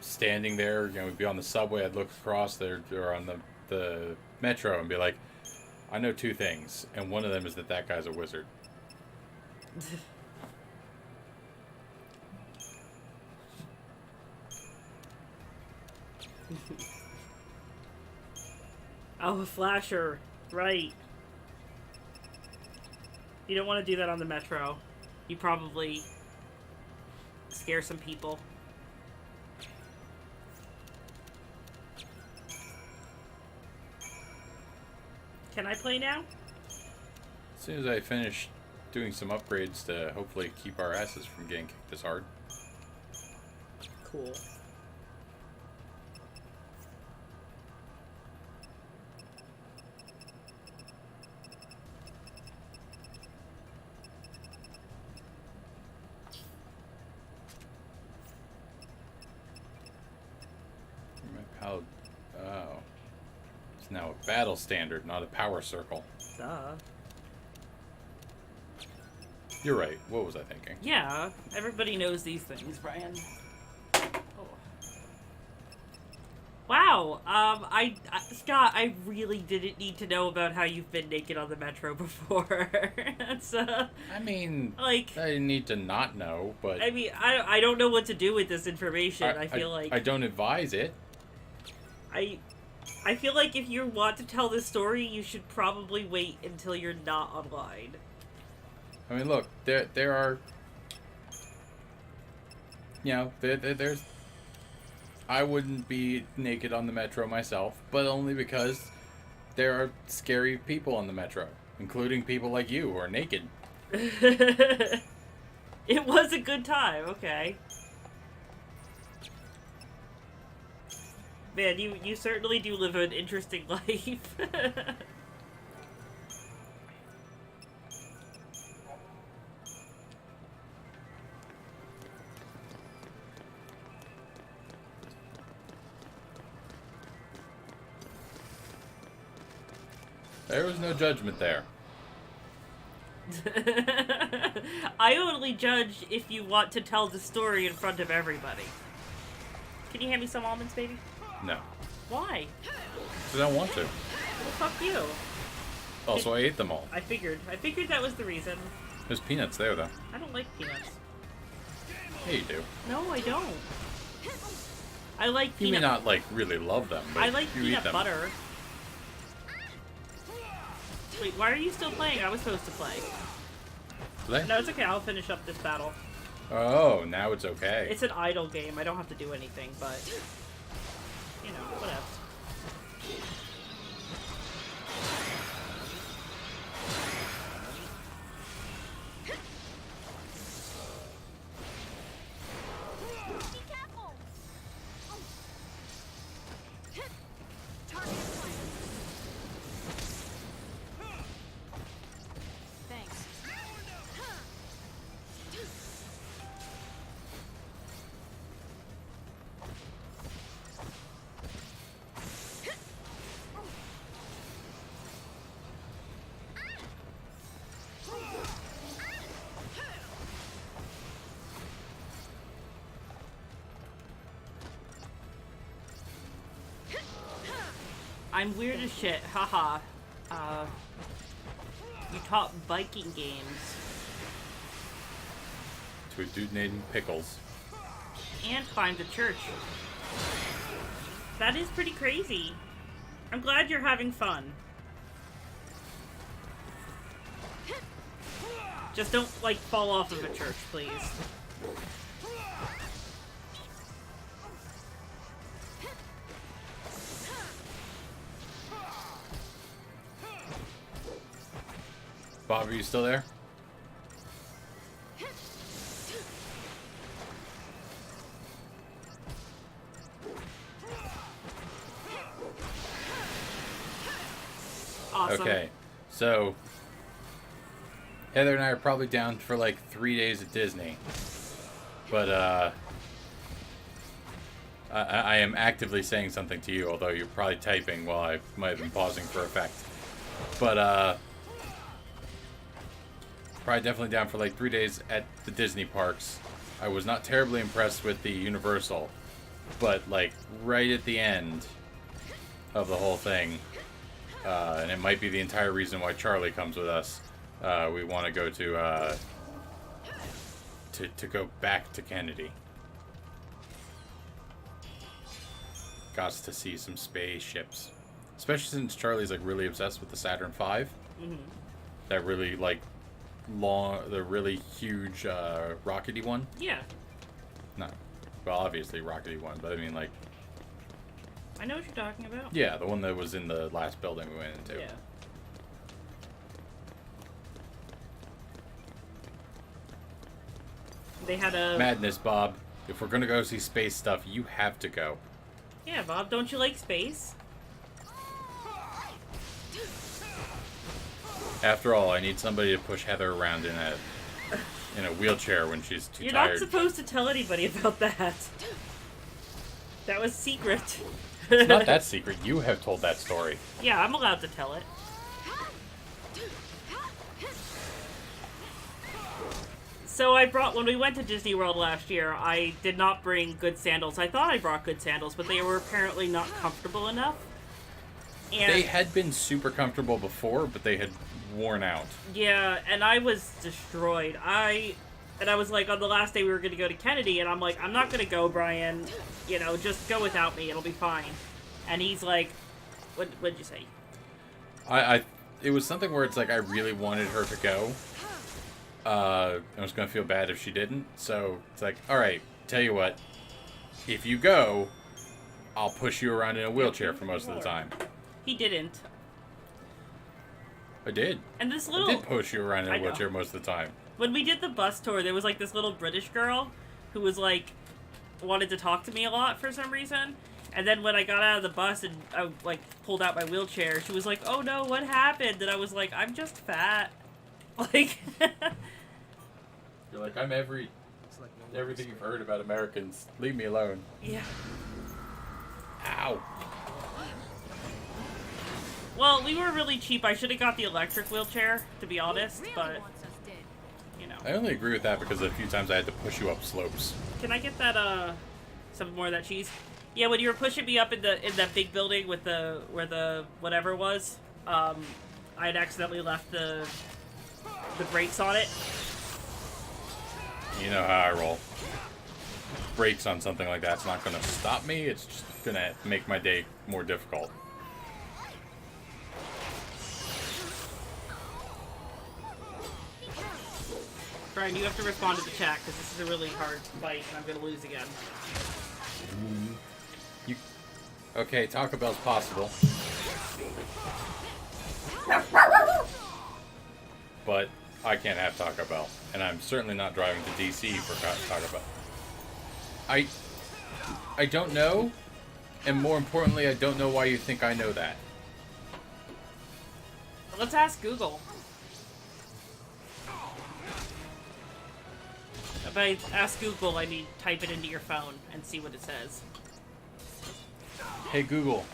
standing there, you know, we'd be on the subway, I'd look across there or on the metro and be like, I know two things, and one of them is that guy's a wizard. Oh, a flasher. Right. You don't want to do that on the metro. You probably scare some people. Can I play now? As soon as I finish doing some upgrades to hopefully keep our asses from getting kicked this hard. Cool. How? Oh. It's now a battle standard, not a power circle. Duh. You're right. What was I thinking? Yeah, everybody knows these things, Brian. Oh. Wow. Scott, I really didn't need to know about how you've been naked on the metro before. That's I mean, like, I didn't need to not know, but I mean, I don't know what to do with this information. I feel like I don't advise it. I feel like if you want to tell this story, you should probably wait until you're not online. I mean, look, there are, you know, there's I wouldn't be naked on the metro myself, but only because there are scary people on the metro, including people like you who are naked. It was a good time, okay. Man, you certainly do live an interesting life. There was no judgment there. I only judge if you want to tell the story in front of everybody. Can you hand me some almonds, baby? No. Why? Because I don't want to. Well, fuck you. Also, I ate them all. I figured that was the reason. There's peanuts there, though. I don't like peanuts. Yeah, you do. No, I don't. I like You peanut... may not, like, really love them, but I like you eat peanut them. butter. Wait, why are you still playing? I was supposed to play. Play? No, it's okay. I'll finish up this battle. Oh, now it's okay. It's an idle game. I don't have to do anything, but... You know, whatever. Be careful. Target acquired. Thanks. I'm weird as shit. Haha. You taught Viking games. To a dude named Pickles. And climbed a church. That is pretty crazy. I'm glad you're having fun. Just don't, like, fall off of a church, please. Bob, are you still there? Awesome. Okay, so Heather and I are probably down for like 3 days at Disney, but I am actively saying something to you, although you're probably typing while I might have been pausing for effect. But probably definitely down for like 3 days at the Disney parks. I was not terribly impressed with the Universal, but like right at the end of the whole thing, and it might be the entire reason why Charlie comes with us. We want to go to go back to Kennedy. Got to see some spaceships, especially since Charlie's like really obsessed with the Saturn V. Mm-hmm. That really like the really huge rockety one. Yeah. No, well, obviously rockety one, but I mean like, I know what you're talking about. yeah, the one that was in the last building we went into. Yeah. They had a... Madness, Bob. If we're gonna go see space stuff, you have to go. Yeah, Bob, don't you like space? After all, I need somebody to push Heather around in a wheelchair when she's too You're tired. not supposed to tell anybody about that. That was secret. It's not that secret. You have told that story. Yeah, I'm allowed to tell it. So I brought, when we went to Disney World last year, I did not bring good sandals. I thought I brought good sandals, but they were apparently not comfortable enough. And They had been super comfortable before, but they had worn out. yeah, and I was destroyed. I was like, on the last day we were going to go to Kennedy, and I'm like, I'm not going to go, Brian. You know, just go without me. It'll be fine. And he's like, what'd you say? It was something where it's like I really wanted her to go. I was gonna feel bad if she didn't. So it's like, all right, tell you what, if you go, I'll push you around in a wheelchair for most of the time. He didn't. I did. And this I little... did push you around in I a know. wheelchair most of the time. When we did the bus tour, there was like this little British girl who was like wanted to talk to me a lot for some reason. And then when I got out of the bus and I like pulled out my wheelchair, she was like, "Oh no, what happened?" And I was like, "I'm just fat." Like You're like, I'm everything you've heard about Americans. Leave me alone. yeah. Ow. Well, we were really cheap. I should have got the electric wheelchair, to be honest, Really but wants us dead. you know. I only agree with that because a few times I had to push you up slopes. Can I get that some more of that cheese? Yeah, when you were pushing me up in that big building with where the whatever was, I had accidentally left the brakes on it. You know how I roll. Brakes on something like that's not going to stop me. It's just going to make my day more difficult. Brian, you have to respond to the chat because this is a really hard fight and I'm gonna lose again. You... Okay, Taco Bell's possible. But I can't have Taco Bell. And I'm certainly not driving to DC for Taco Bell. I don't know. And more importantly, I don't know why you think I know that. Let's ask Google. If I ask Google, I need to type it into your phone and see what it says. Hey Google,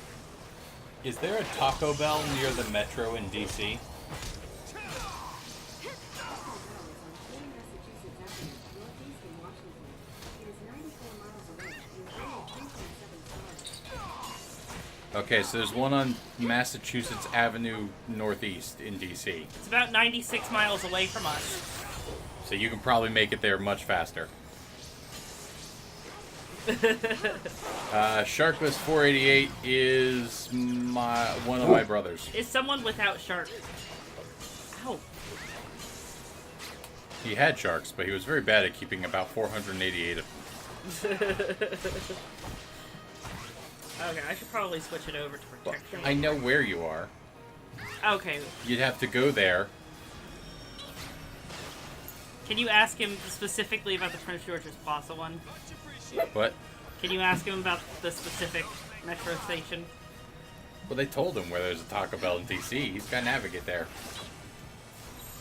is there a Taco Bell near the metro in DC? Okay, so there's one on Massachusetts Avenue Northeast in DC. It's about 96 miles away from us. So you can probably make it there much faster. Sharkless 488 is one of my brothers. Is someone without shark? Ow. He had sharks, but he was very bad at keeping about 488 of them. Okay, I should probably switch it over to Well, protection. I know where you are. Okay. You'd have to go there. Can you ask him specifically about the Prince George's Plaza one? What? Can you ask him about the specific metro station? Well, they told him where there's a Taco Bell in DC. He's got to navigate there.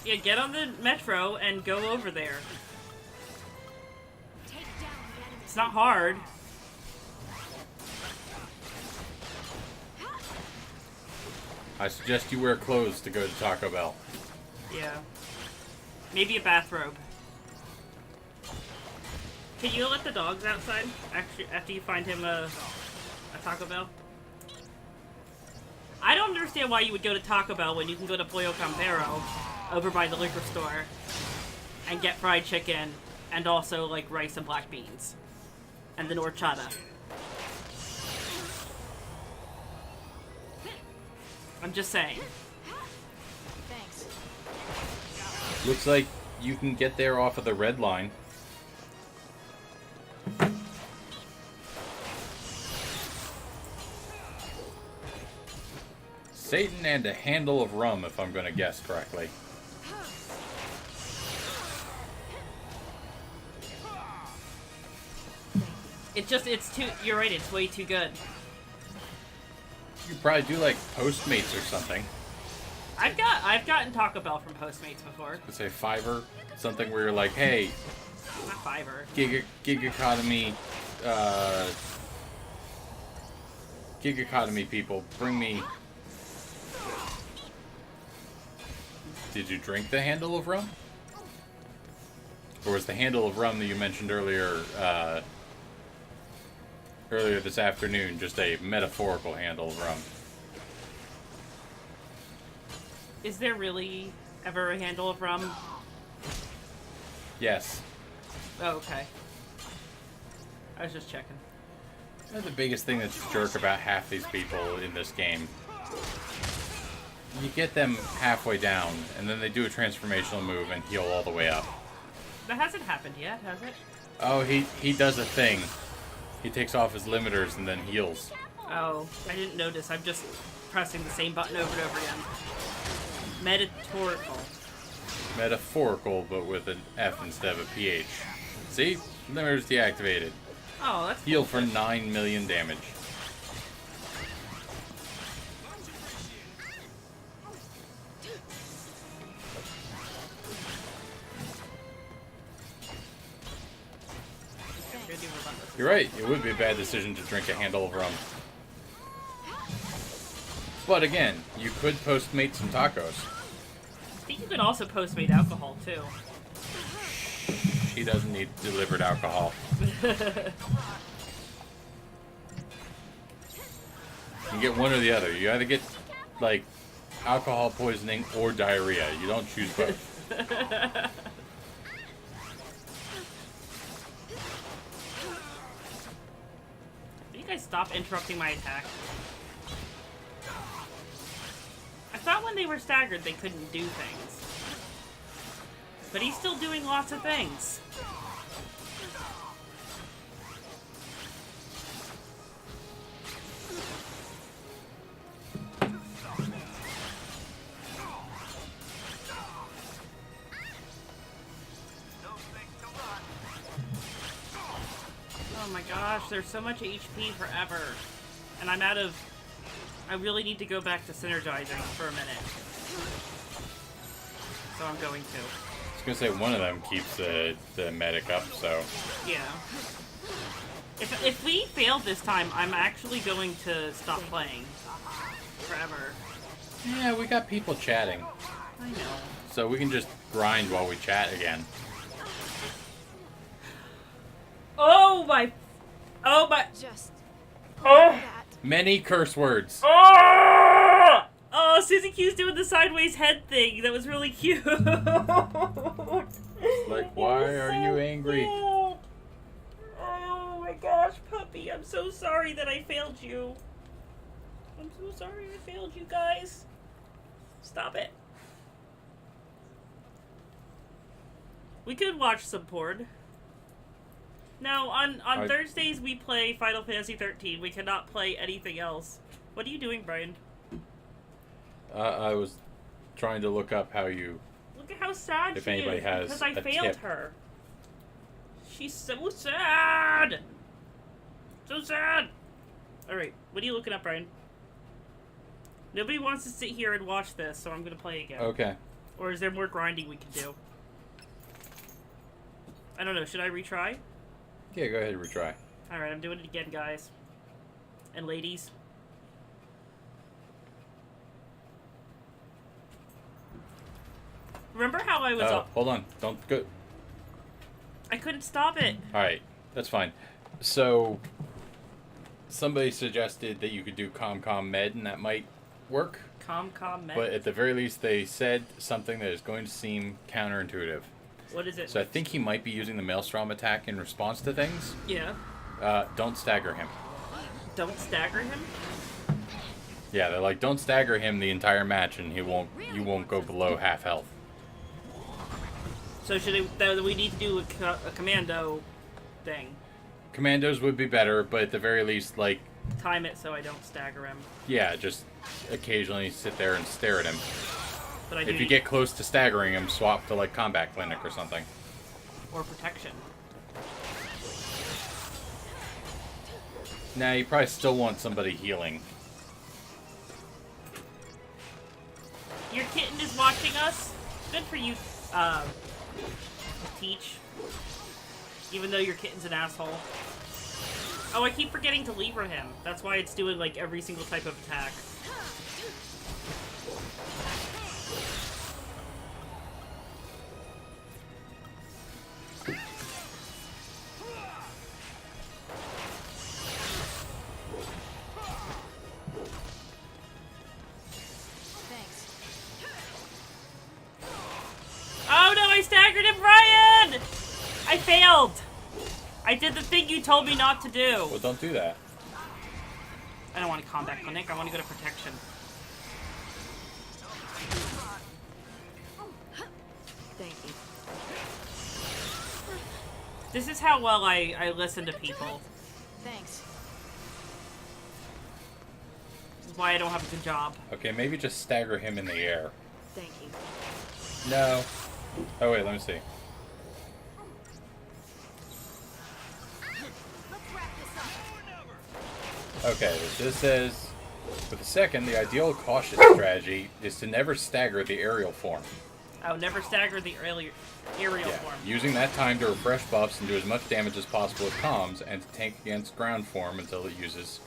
Yeah, get on the metro and go over there. Take down the enemy. It's not hard. I suggest you wear clothes to go to Taco Bell. Yeah. Maybe a bathrobe. Can you let the dogs outside after you find him a Taco Bell? I don't understand why you would go to Taco Bell when you can go to Pollo Campero over by the liquor store and get fried chicken and also like rice and black beans and then horchata. I'm just saying. Thanks. Looks like you can get there off of the red line. Satan and a handle of rum, if I'm going to guess correctly. It's too, you're right, it's way too good. You could probably do like Postmates or something. I've gotten Taco Bell from Postmates before. Let's say Fiverr, something where you're like, hey, Not Fiverr. gig economy people, bring me. Did you drink the handle of rum? Or was the handle of rum that you mentioned earlier this afternoon just a metaphorical handle of rum? Is there really ever a handle of rum? Yes. Oh, okay. I was just checking. That's the biggest thing that's a jerk about half these people in this game. You get them halfway down, and then they do a transformational move and heal all the way up. That hasn't happened yet, has it? Oh, he does a thing He takes off his limiters and then heals. Oh, I didn't notice. I'm just pressing the same button over and over again. Metatorical. Metaphorical, but with an F instead of a PH. See? Limiters deactivated. Oh, that's Heal for 9 million damage. You're right, it would be a bad decision to drink a handle of rum. But again, you could Postmate some tacos. I think you can also Postmate alcohol, too. She doesn't need delivered alcohol. You can get one or the other. You either get, like, alcohol poisoning or diarrhea. You don't choose both. Will you guys stop interrupting my attack? I thought when they were staggered they couldn't do things. But he's still doing lots of things. Oh my gosh, there's so much HP forever. And I'm out of... I really need to go back to synergizing for a minute. So I'm going to. I was gonna say one of them keeps the medic up, so... Yeah. If we fail this time, I'm actually going to stop playing. Forever. Yeah, we got people chatting. I know. So we can just grind while we chat again. Oh my... Oh my... Just Oh! that. Many curse words. Oh! Oh, Susie Q's doing the sideways head thing. That was really cute. Like, why are you angry? Cute. Oh my gosh, puppy. I'm so sorry that I failed you. I'm so sorry I failed you guys. Stop it. We could watch some porn. No, on Thursdays we play Final Fantasy XIII. We cannot play anything else. What are you doing, Brian? I was trying to look up how you... Look at how sad If she anybody is has because I a failed tip. her. She's so sad. So sad. All right, what are you looking up, Brian? Nobody wants to sit here and watch this, so I'm gonna play again. Okay. Or is there more grinding we can do? I don't know. Should I retry? Yeah, go ahead and retry. All right, I'm doing it again, guys and ladies. Remember how I was? Oh, hold on. Don't go... I couldn't stop it. Alright, that's fine. So, somebody suggested that you could do ComCom Med, and that might work. ComCom Med. But at the very least, they said something that is going to seem counterintuitive. What is it? So I think he might be using the Maelstrom attack in response to things. Yeah. Don't stagger him. Don't stagger him. Yeah, they're like, don't stagger him the entire match, and you won't go below half health. So we need to do a commando thing. Commandos would be better, but at the very least, like, Time it so I don't stagger him. yeah, just occasionally sit there and stare at him. But I If do you need- get close to staggering him, swap to, like, Combat Clinic or something. or protection. Nah, you probably still want somebody healing. Your kitten is watching us. Good for you, Teach. Even though your kitten's an asshole. Oh, I keep forgetting to lever him. That's why it's doing like every single type of attack. Thanks. Oh no, I staggered him, Brian! I failed! I did the thing you told me not to do. Well, don't do that. I don't want to combat clinic, I want to go to protection. Thank you. This is how well I listen to people. Thanks. This is why I don't have a good job. Okay, maybe just stagger him in the air. Thank you. No. Oh wait, let me see. Let's wrap this up. Okay, this says, for the second, the ideal cautious strategy is to never stagger the aerial form. Oh, never stagger the aerial form. Using that time to refresh buffs and do as much damage as possible with comms, and to tank against ground form until it uses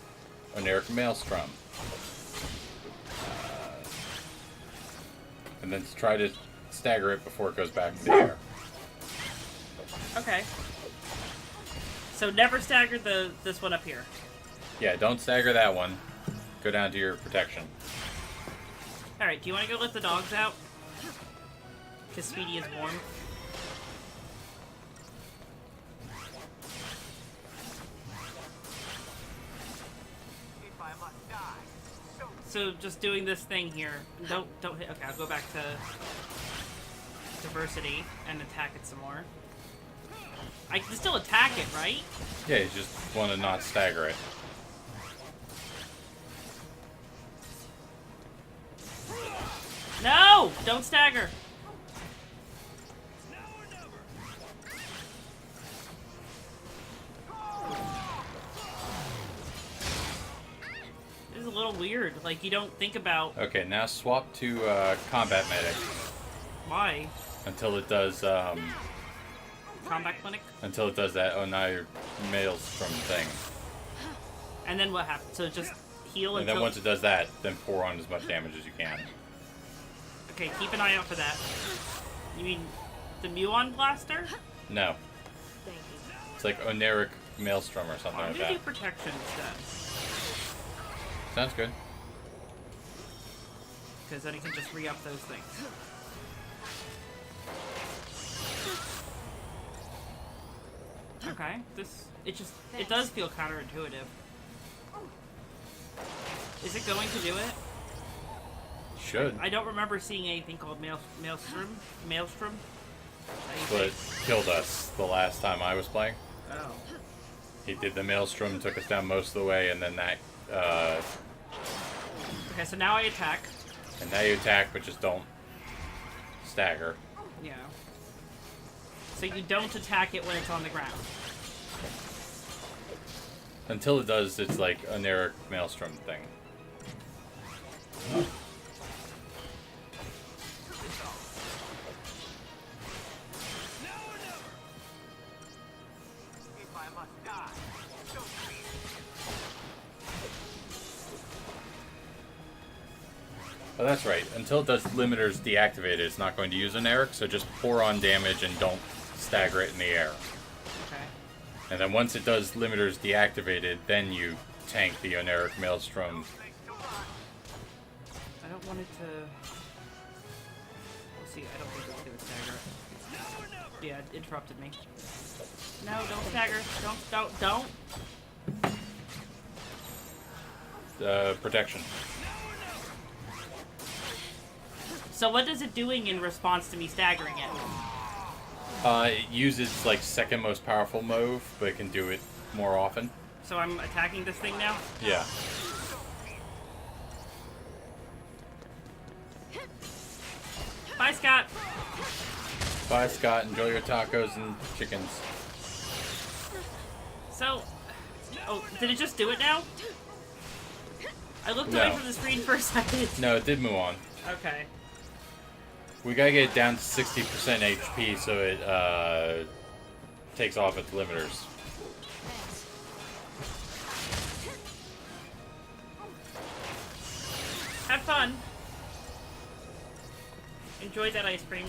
Oneric Maelstrom. And then to try to stagger it before it goes back to the air. Okay. So never stagger this one up here. Yeah, don't stagger that one. Go down to your protection. Alright, do you want to go let the dogs out? Because Speedy is warm. So just doing this thing here. Don't hit. Okay, I'll go back to diversity and attack it some more. I can still attack it, right? Yeah, you just want to not stagger it. No! Don't stagger. This is a little weird. Like, you don't think about Okay, now swap to combat medic why. until it does Combat clinic. until it does that. Oh, now your Maelstrom thing. And then what happens? So just heal And until... then once it does that, then pour on as much damage as you can. Okay, keep an eye out for that. You mean the Muon Blaster? No, Thank you. it's like Oneric Maelstrom or something I'm like gonna do that. protection instead. Sounds good. Because then you can just re-up those things. Okay, it does feel counterintuitive. Is it going to do it? Should. I don't remember seeing anything called Maelstrom. Maelstrom? But it killed us the last time I was playing. Oh. He did the Maelstrom, took us down most of the way, and then that. Okay, so now I attack. And now you attack, but just don't stagger. Yeah. So you don't attack it when it's on the ground. Until it does its like Oneric Maelstrom thing. Oh, that's right. Until it does limiters deactivated, it's not going to use Oneric, so just pour on damage and don't stagger it in the air. Okay. And then once it does limiters deactivated, then you tank the Oneric Maelstrom. I don't want it to... We'll see, I don't think it's gonna stagger it. Yeah, it interrupted me. No, don't stagger. Don't. Protection. So what is it doing in response to me staggering it? It uses like second most powerful move, but it can do it more often. So I'm attacking this thing now? Yeah. Bye, Scott! Bye, Scott. Enjoy your tacos and chickens. So... Oh, did it just do it now? I looked No. away from the screen for a second. No, it did move on. Okay. We gotta get it down to 60% HP so it takes off its limiters. Thanks. Have fun. Enjoy that ice cream.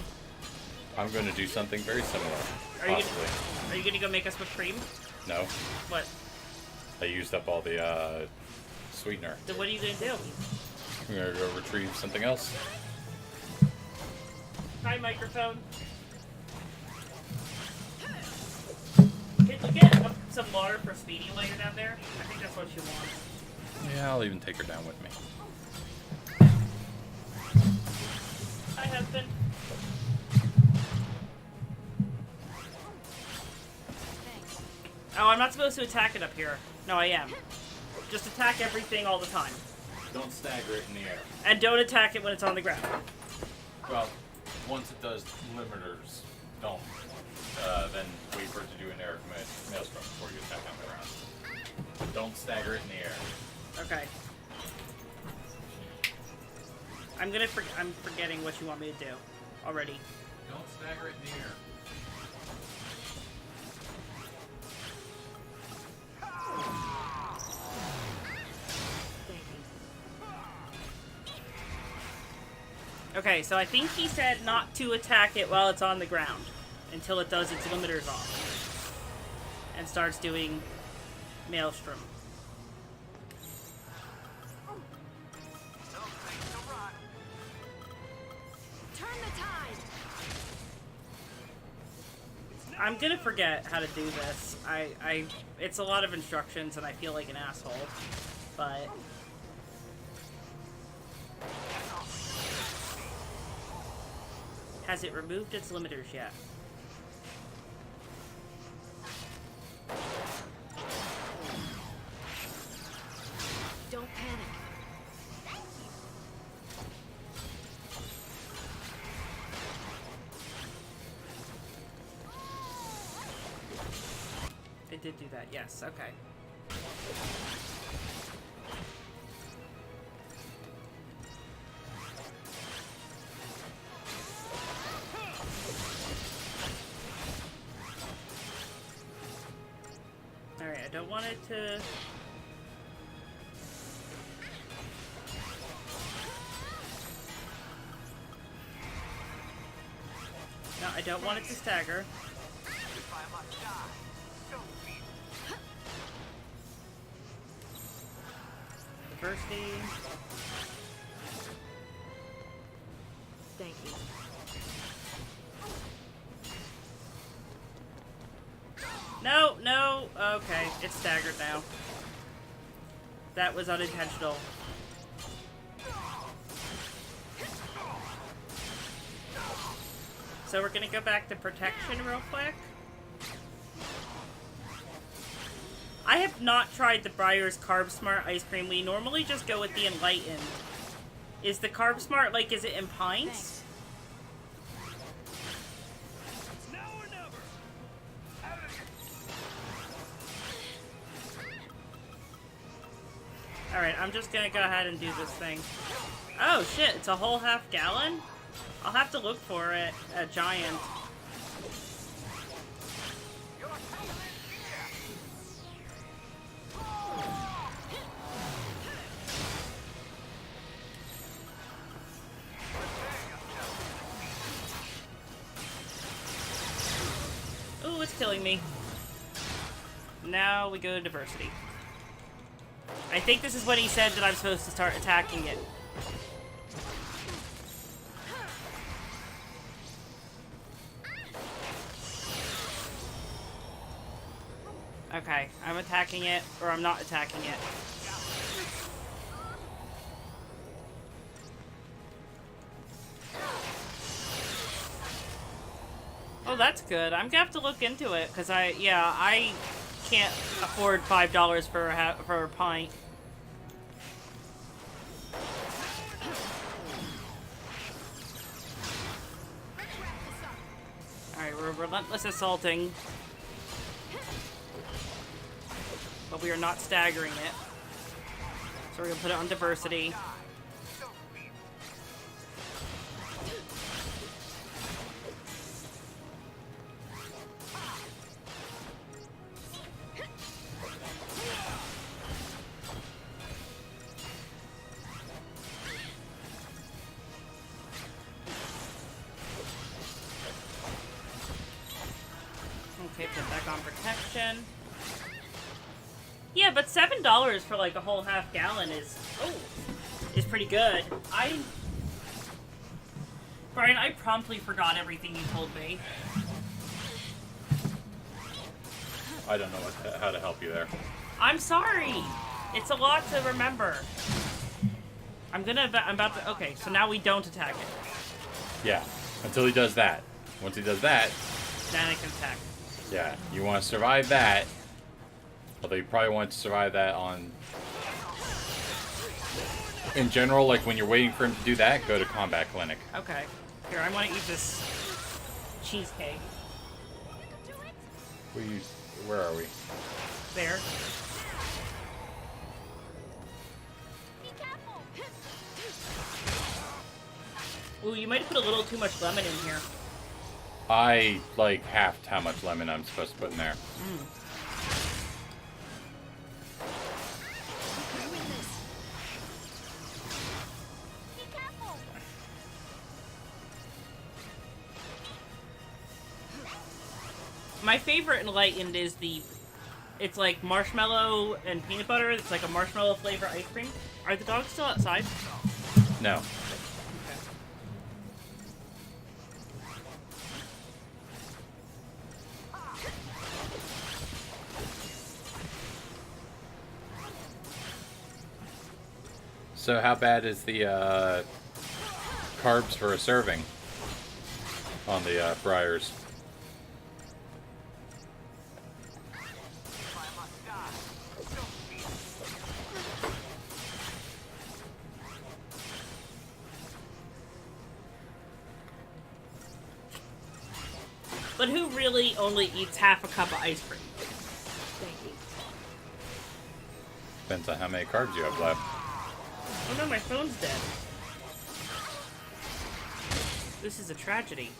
I'm gonna do something very similar. Are you Possibly. Are you gonna go make us whipped cream? No. What? I used up all the sweetener. Then what are you gonna do? I'm gonna go retrieve something else. Hi, microphone. Get some water for Speedy while you're down there. I think that's what you want. Yeah, I'll even take her down with me. Hi, husband. Thanks. Oh, I'm not supposed to attack it up here. No, I am. Just attack everything all the time. Don't stagger it in the air. And don't attack it when it's on the ground. Well, once it does limiters, don't. Then wait for it to do an air maelstrom before you attack on the ground. Don't stagger it in the air. Okay. I'm forgetting what you want me to do already. Don't stagger it in the air. Thank you. Okay, so I think he said not to attack it while it's on the ground until it does its limiters off and starts doing Maelstrom. Turn the tide. I'm gonna forget how to do this. It's a lot of instructions and I feel like an asshole, but has it removed its limiters yet? Don't panic. It did do that, yes, okay. Alright, I don't want it to... No, I don't want it to stagger. Diversity. Thank you. No, no. Okay, it's staggered now. That was unintentional. So we're gonna go back to protection real quick. I have not tried the Breyer's Carb Smart ice cream. We normally just go with the Enlightened. Is the Carb Smart, like, is it in pints? It's now or never. Alright, I'm just gonna go ahead and do this thing. Oh shit, it's a whole half gallon? I'll have to look for it at Giant. Ooh, it's killing me. Now we go to diversity. I think this is when he said that I'm supposed to start attacking it. Okay, I'm attacking it, or I'm not attacking it. Oh, that's good. I'm gonna have to look into it, because I can't afford $5 for a pint. Alright, we're relentless assaulting. But we are not staggering it. So we're gonna put it on diversity. Okay, put back on protection. Yeah, but $7 for like a whole half gallon is pretty good. Brian, I promptly forgot everything you told me. I don't know how to help you there. I'm sorry. It's a lot to remember. I'm about to. Okay, so now we don't attack it. Yeah, until he does that. Once he does that, Then I can attack. yeah, you want to survive that. Although you probably want to survive that on... In general, like when you're waiting for him to do that, go to Combat Clinic. Okay. Here, I want to eat this cheesecake. Where are we? There. Ooh, you might have put a little too much lemon in here. I, like, halved how much lemon I'm supposed to put in there. My favorite Enlightened is it's like marshmallow and peanut butter. It's like a marshmallow flavor ice cream. Are the dogs still outside? No. So how bad is the carbs for a serving on the fryers? But who really only eats half a cup of ice cream? Thank you. Depends on how many carbs you have left. Oh no, my phone's dead. This is a tragedy.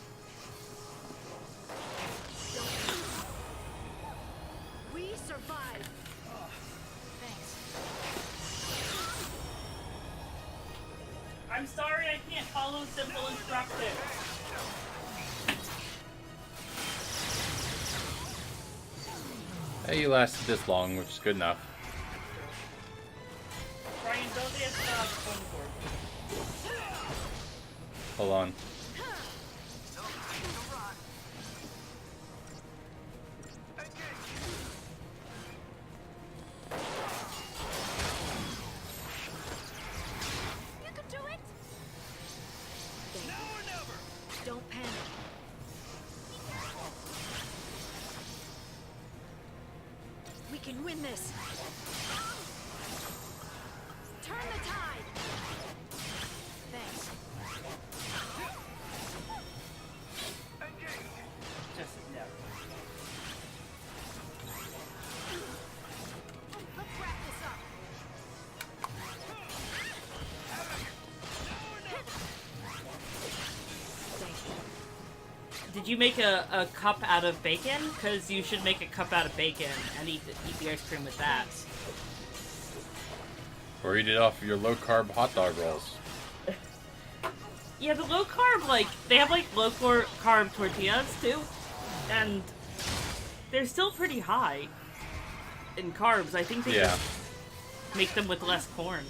We survived. Thanks. I'm sorry I can't follow simple instructions. Hey, you lasted this long, which is good enough. Brian, don't ask about the phone cord. Hold on. You can do it. Now or never. Don't panic. We can win this. Turn the tide. Thanks. Just no. Let's wrap this up. Thank you. Did you make a cup out of bacon? Because you should make a cup out of bacon and eat the ice cream with that. Or eat it off of your low-carb hot dog rolls. Yeah, the low carb, like, they have like low carb tortillas too, and they're still pretty high in carbs. I think they Yeah. just make them with less corn.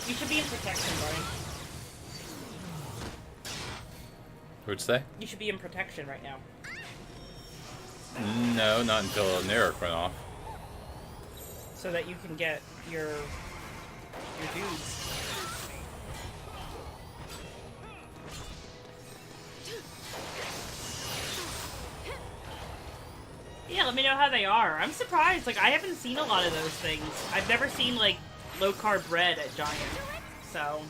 You should be in protection, Brian. What'd you say? You should be in protection right now. No, not until Narek went off. So that you can get your dudes. Yeah, let me know how they are. I'm surprised. Like, I haven't seen a lot of those things. I've never seen, like, low-carb bread at Giant. So,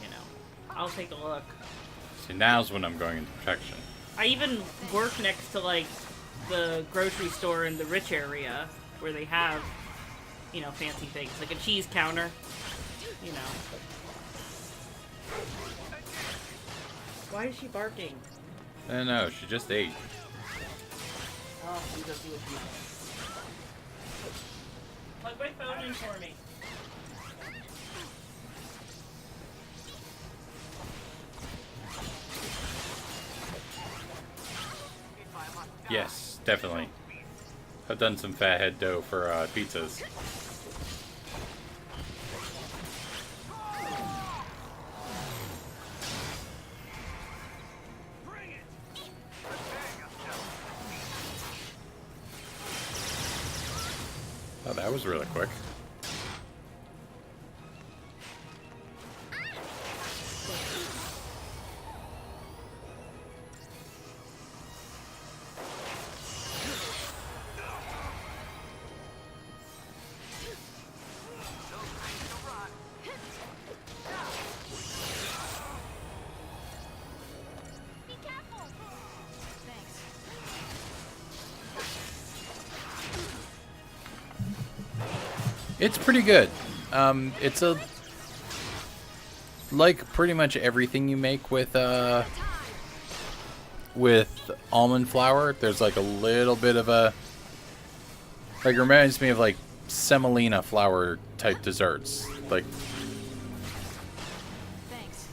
you know, I'll take a look. See, now's when I'm going into protection. I even work next to, like, the grocery store in the rich area where they have, you know, fancy things. Like a cheese counter, you know. Why is she barking? I don't know, she just ate. Oh, let me go see what she wants. Plug my phone in for me. Yes, definitely. I've done some fathead dough for pizzas. Bring it. That was really quick. Be careful. Thanks. It's pretty good. It's a like pretty much everything you make with almond flour. There's like a little bit of a like, it reminds me of like semolina flour type desserts. Like, Thanks.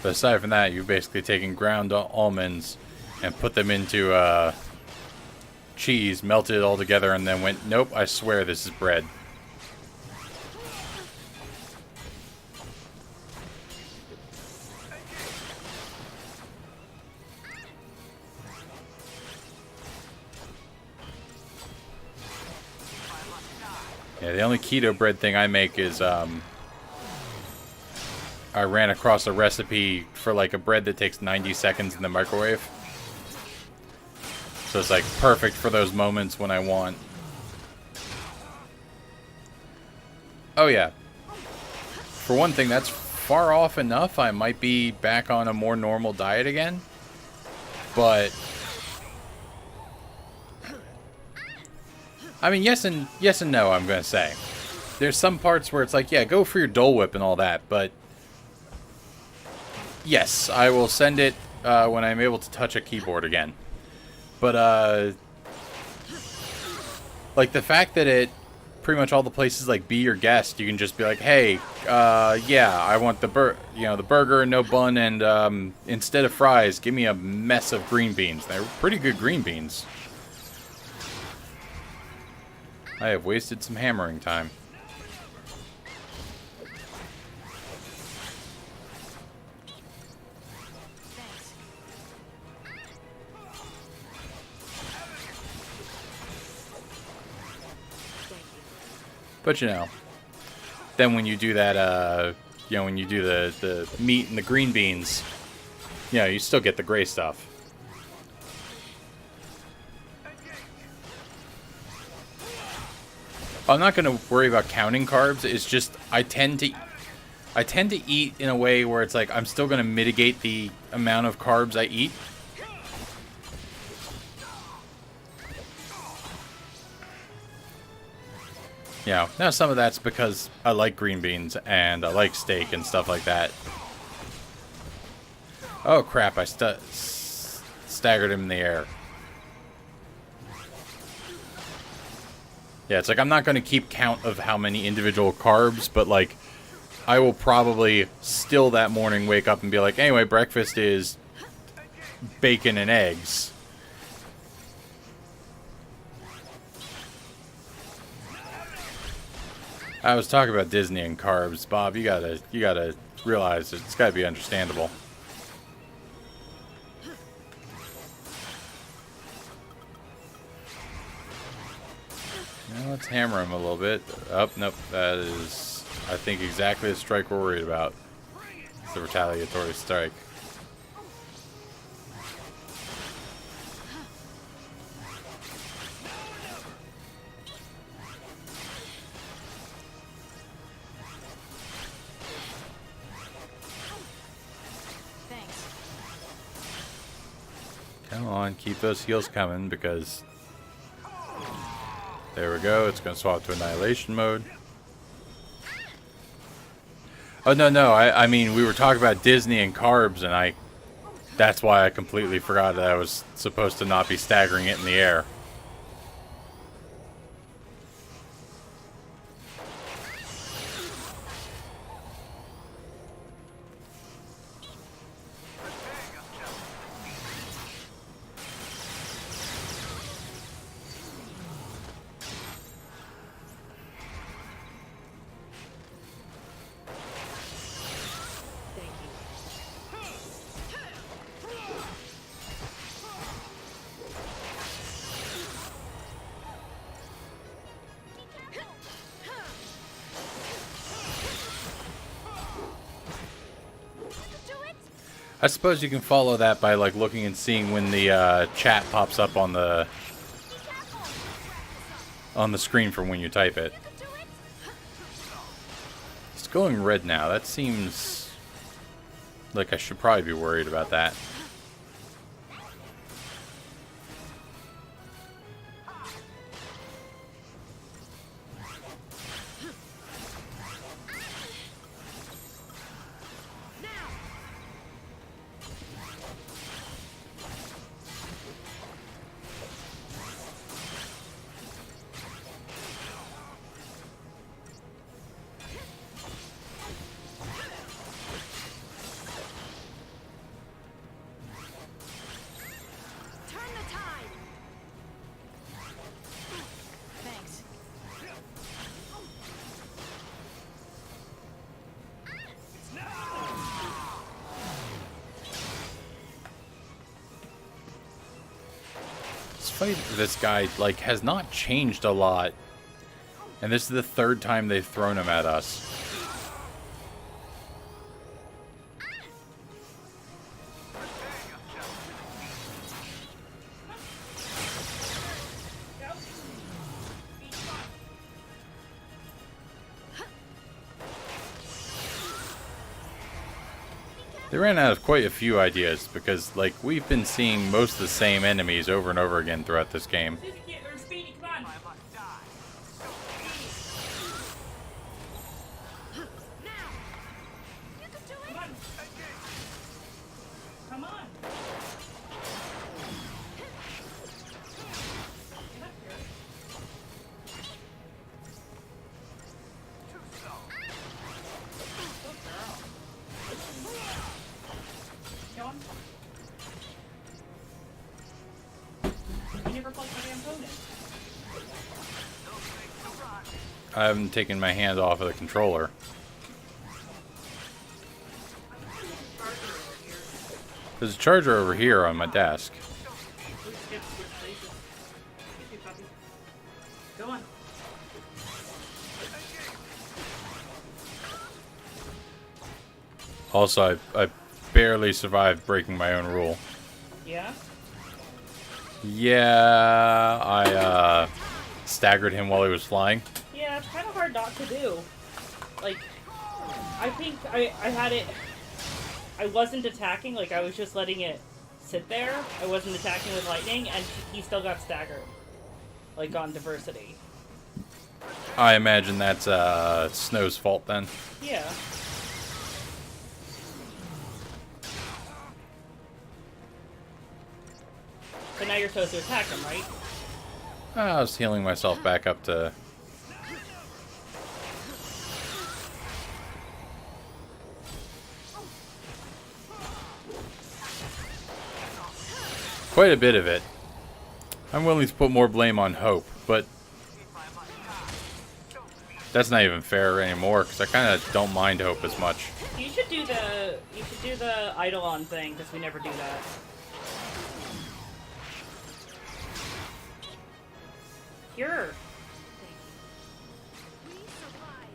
but aside from that, you've basically taken ground almonds and put them into cheese, melted it all together, and then went, nope, I swear this is bread. Yeah, the only keto bread thing I make is I ran across a recipe for like a bread that takes 90 seconds in the microwave. So it's like perfect for those moments when I want. Oh yeah. For one thing, that's far off enough. I might be back on a more normal diet again. But I mean, yes and no, I'm going to say. There's some parts where it's like, yeah, go for your Dole Whip and all that, but yes, I will send it when I'm able to touch a keyboard again. But, like, the fact that it, pretty much all the places, like, Be Your Guest, you can just be like, hey, yeah, I want the burger, no bun, and, instead of fries, give me a mess of green beans. They're pretty good green beans. I have wasted some hammering time. Thanks. Thank you. But, you know, then when you do that, when you do the meat and the green beans, you know, you still get the gray stuff. I'm not going to worry about counting carbs. It's just I tend to eat in a way where it's like I'm still going to mitigate the amount of carbs I eat. You know, now some of that's because I like green beans and I like steak and stuff like that. Oh crap, I staggered him in the air. Yeah, it's like I'm not going to keep count of how many individual carbs, but like I will probably still that morning wake up and be like, anyway, breakfast is bacon and eggs. I was talking about Disney and carbs, Bob. You gotta realize it's gotta be understandable. Now let's hammer him a little bit. Oh, nope. That is, I think, exactly the strike we're worried about. It's the retaliatory strike. Thanks. Come on, keep those heals coming, because there we go. It's going to swap to annihilation mode. Oh, no. I mean, we were talking about Disney and carbs, and that's why I completely forgot that I was supposed to not be staggering it in the air. Thank you. I suppose you can follow that by like looking and seeing when the chat pops up on the screen from when you type it. It's going red now. That seems like I should probably be worried about that. Turn the tide. Thanks. This fight, this guy like has not changed a lot, and this is the third time they've thrown him at us. They ran out of quite a few ideas because, like, we've been seeing most of the same enemies over and over again throughout this game. Speedy, come on. You can do it. Come on. Come on. Get up here. Good girl. Go on. You never played my damn opponent. I haven't taken my hand off of the controller. There's a charger over here on my desk. Please skip switch places. Excuse me, puppy. Go on. Also, I barely survived breaking my own rule. Yeah? Yeah, I staggered him while he was flying. Yeah, it's kind of hard not to do. Like, I think I had it... I wasn't attacking, like, I was just letting it sit there. I wasn't attacking with lightning, and he still got staggered. Like, on diversity. I imagine that's Snow's fault then. Yeah. But now you're supposed to attack him, right? I was healing myself back up to... quite a bit of it. I'm willing to put more blame on Hope, but that's not even fair anymore because I kind of don't mind Hope as much. You should do the Eidolon thing, because we never do that. Here. We survive.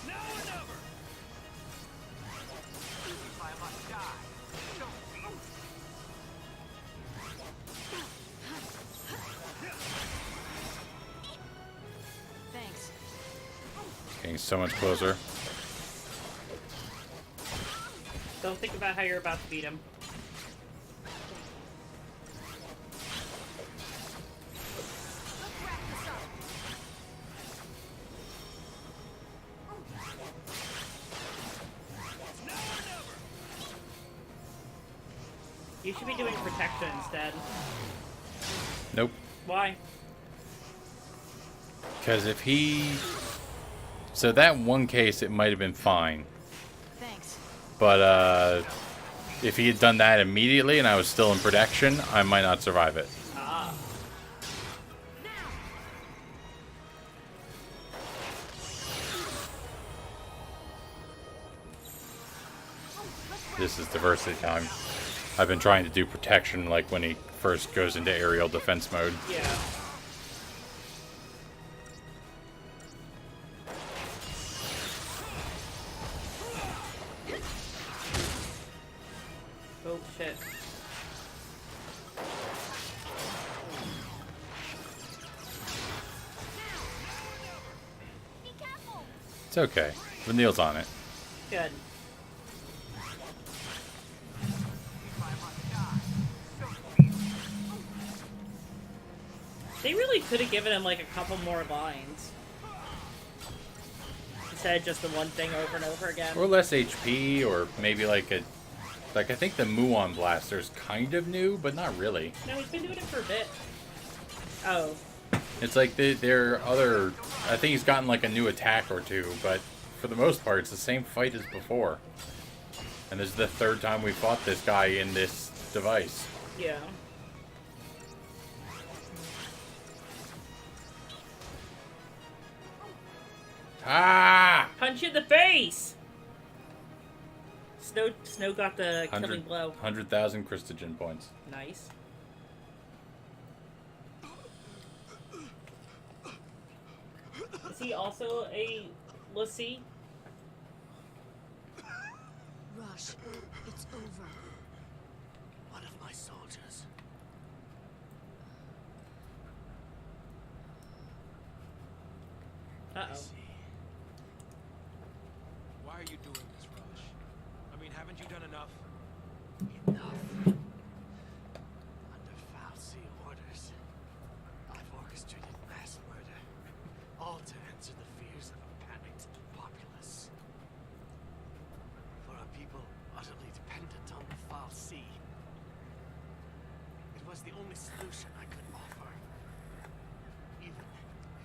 Now or never. If I must die, don't be. Thanks. Getting so much closer. Don't think about how you're about to beat him. Let's wrap this up. Now or never. You should be doing protection instead. Nope. Why? Because if he... So that one case, it might have been fine. Thanks. But if he had done that immediately and I was still in protection, I might not survive it. Ah. This is diversity time. I've been trying to do protection like when he first goes into aerial defense mode. Yeah. Oh shit. Be careful. It's okay. Vanille's on it. Good. If I must die, so be it. They really could have given him like a couple more lines. Instead of just the one thing over and over again. Or less HP, or maybe like a... Like, I think the Muon Blaster's kind of new, but not really. No, he's been doing it for a bit. Oh. It's like their other... I think he's gotten like a new attack or two, but for the most part, it's the same fight as before. And this is the third time we fought this guy in this device. Yeah. Ah! Punch you in the face! Snow got the killing blow. 100,000 Christogen points. Nice. Is he also a Lassie? Rush. It's over. One of my soldiers. Uh-oh. Why are you doing this, Rush? I mean, haven't you done enough? Enough. Under foul sea orders, I've orchestrated mass murder, all to answer the fears of a panicked populace. For a people utterly dependent on the foul sea, it was the only solution I could offer, even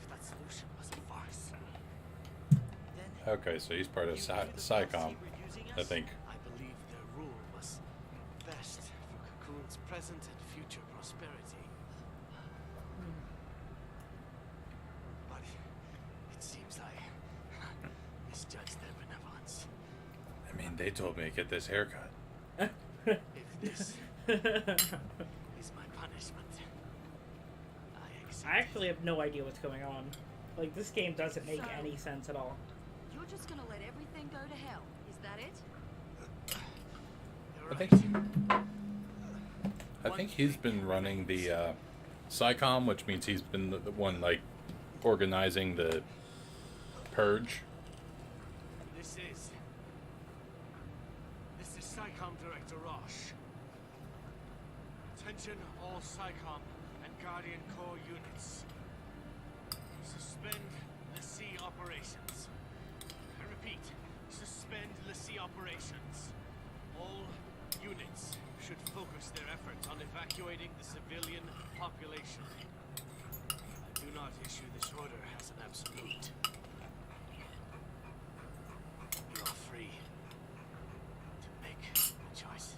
if that solution was a farce. Then, Okay, so he's part of you knew the foul SciComm, sea were using I us? think. I believe their rule was best for Cocoon's present and future prosperity. But it seems I misjudged their benevolence. I mean, they told me to get this haircut. If this is my punishment, I accept I actually have no idea what's going on. Like, this game doesn't make So- any sense at all. You're just gonna let everything go to hell. Is that it? You're I right. think I think he's been running the SciComm, which means he's been the one like organizing the purge. This is SciComm Director Roche. Attention all SciComm and Guardian Corps units. Suspend the sea operations. I repeat, suspend the sea operations. All units should focus their efforts on evacuating the civilian population. I do not issue this order as an absolute. You are free to make a choice.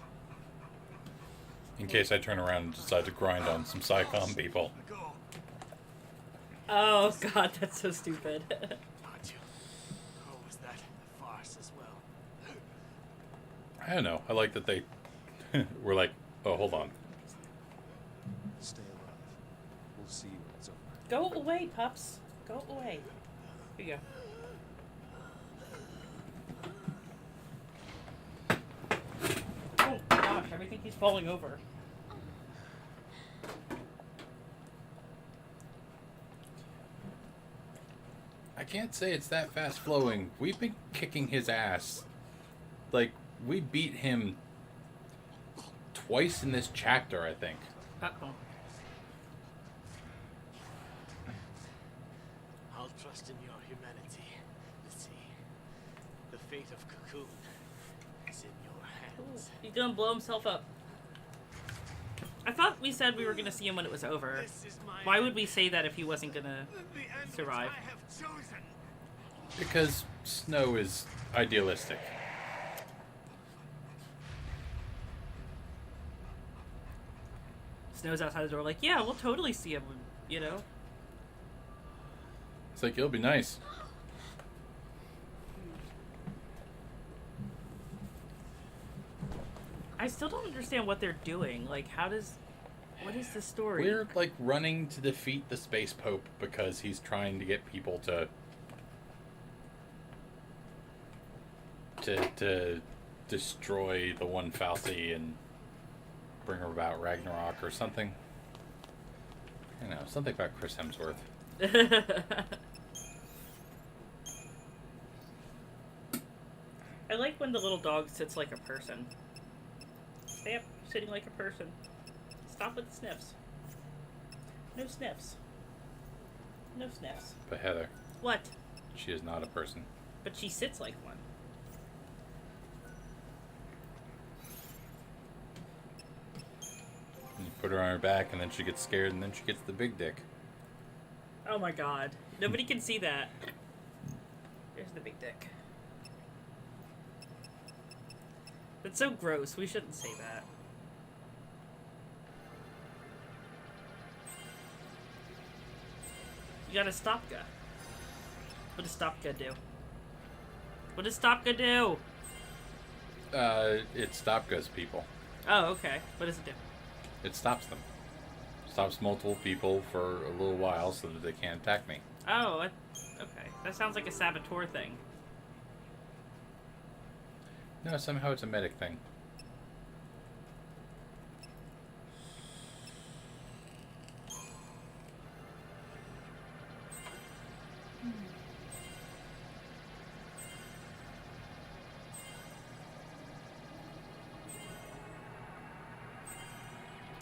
In case I turn around and decide to grind on some SciComm people. Go. Oh god, that's so stupid. Aren't you? Or was that a farce as well? I don't know. I like that they were like, oh, hold on. Stay alive. We'll see you when it's over. Go away, pups. Go away. Here you go. Oh gosh, everything keeps falling over. I can't say it's that fast flowing. We've been kicking his ass. Like, we beat him twice in this chapter, I think. Uh-oh. I'll trust in your humanity. Let's see. The fate of Cocoon is in your hands. He's gonna blow himself up. I thought we said we were gonna see him when it was over. This is my Why would we say that if he wasn't gonna the end which survive? I have chosen. Because Snow is idealistic. Snow's outside the door like, yeah, we'll totally see him, you know? It's like, it'll be nice. I still don't understand what they're doing. Like, how does... What is the story? We're like running to defeat the Space Pope because he's trying to get people to destroy the one Falsi and bring about Ragnarok or something. I don't know, something about Chris Hemsworth. I like when the little dog sits like a person. Stay up, sitting like a person. Stop with the sniffs. No sniffs. No sniffs. But Heather, What? she is not a person. But she sits like one. You put her on her back and then she gets scared and then she gets the big dick. Oh my god. Nobody can see that. There's the big dick. That's so gross. We shouldn't say that. You got a Stopka. What does Stopka do? What does Stopka do? It Stopka's people. Oh, okay. What does it do? It stops them. Stops multiple people for a little while so that they can't attack me. Oh, okay. That sounds like a saboteur thing. No, somehow it's a medic thing.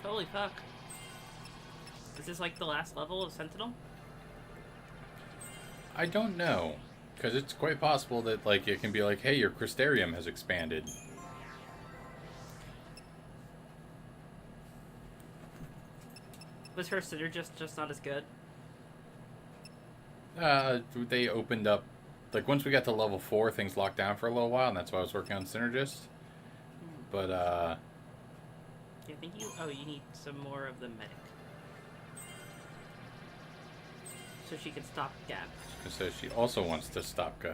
Holy fuck. Is this like the last level of Sentinel? I don't know. Because it's quite possible that, like, it can be like, hey, your Crystarium has expanded. Was her synergist just not as good? They opened up... Like, once we got to level 4, things locked down for a little while, and that's why I was working on Synergist. But, Yeah, I think you... Oh, you need some more of the medic. So she can stop Gap. so she also wants to stop Ka.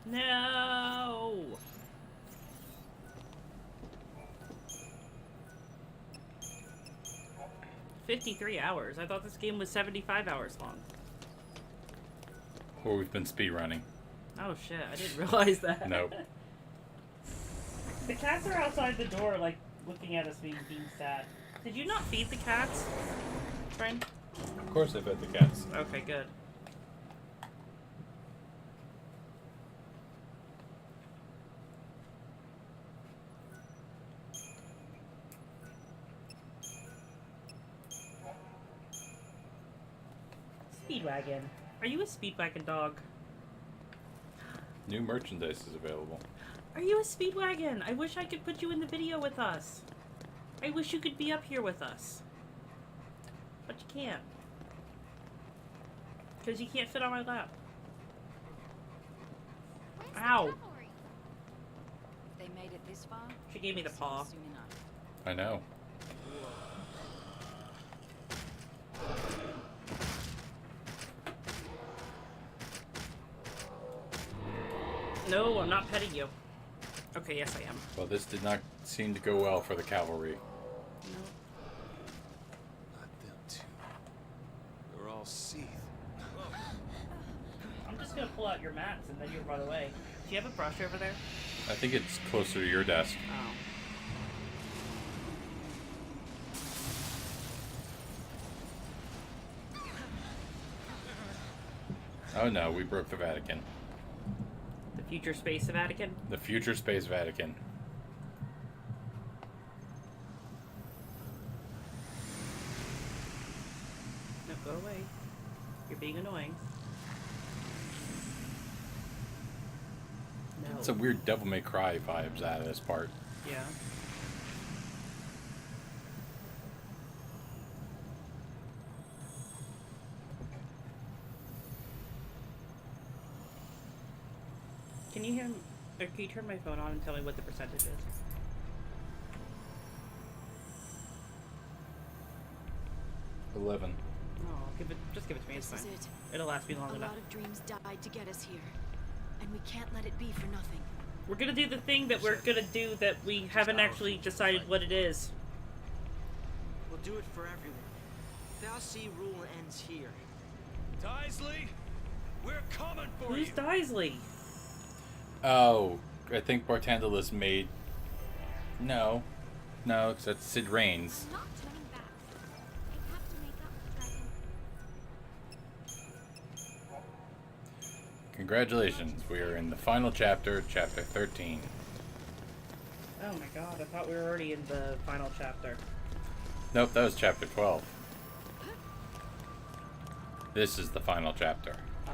No! $53 hours. I thought this game was 75 hours long. Or we've been speedrunning. Oh shit, I didn't realize that. Nope. The cats are outside the door, like, looking at us being sad. Did you not feed the cats, friend? Of course I fed the cats. Okay, good. Speedwagon. Are you a Speedwagon dog? New merchandise is available. Are you a Speedwagon? I wish I could put you in the video with us. I wish you could be up here with us. But you can't. Because you can't fit on my lap. Where's the Ow. cavalry? If they made it this far, She gave me the paw. soon enough. I know. No, I'm not petting you. Okay, yes I am. Well, this did not seem to go well for the cavalry. No. Not them two. They're all Seath. I'm just gonna pull out your mats and then you run away. Do you have a brush over there? I think it's closer to your desk. Oh. Oh no, we broke the Vatican. The future space of Vatican? The future space Vatican. No, go away. You're being annoying. No. Some weird Devil May Cry vibes out of this part. Yeah. Can you hear me? Or can you turn my phone on and tell me what the percentage is? $11. No, just give it to me. It's This fine. is it. It'll last me long A enough. lot of dreams died to get us here, and we can't let it be for nothing. We're gonna do the thing that we're gonna do that we haven't actually decided what it is. We'll do it for everyone. Fal'Cie rule ends here. Daisley, we're coming for Who's you. Daisley? Oh, I think Bartandala's made. No, because that's Sid Raines. I'm not turning back. I have to make up for Dragon. Congratulations, we are in the final chapter, chapter 13. Oh my god, I thought we were already in the final chapter. Nope, that was chapter 12. This is the final chapter. Oh.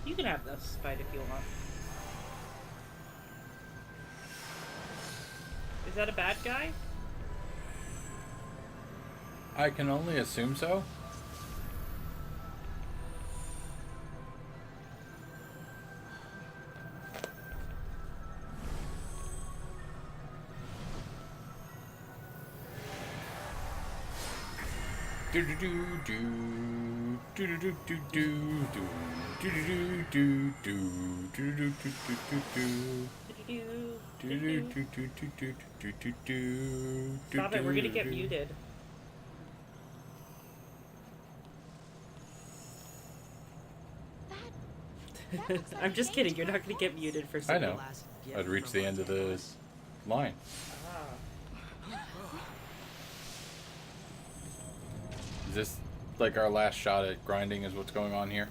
You can have this fight if you want. Is that a bad guy? I can only assume so. Do do do do do do do do do do do do do do. Stop it, we're gonna get muted. I'm just kidding, you're not gonna get muted for I saying know. I'd reach the end of the line. Ah. Is this like our last shot at grinding is what's going on here?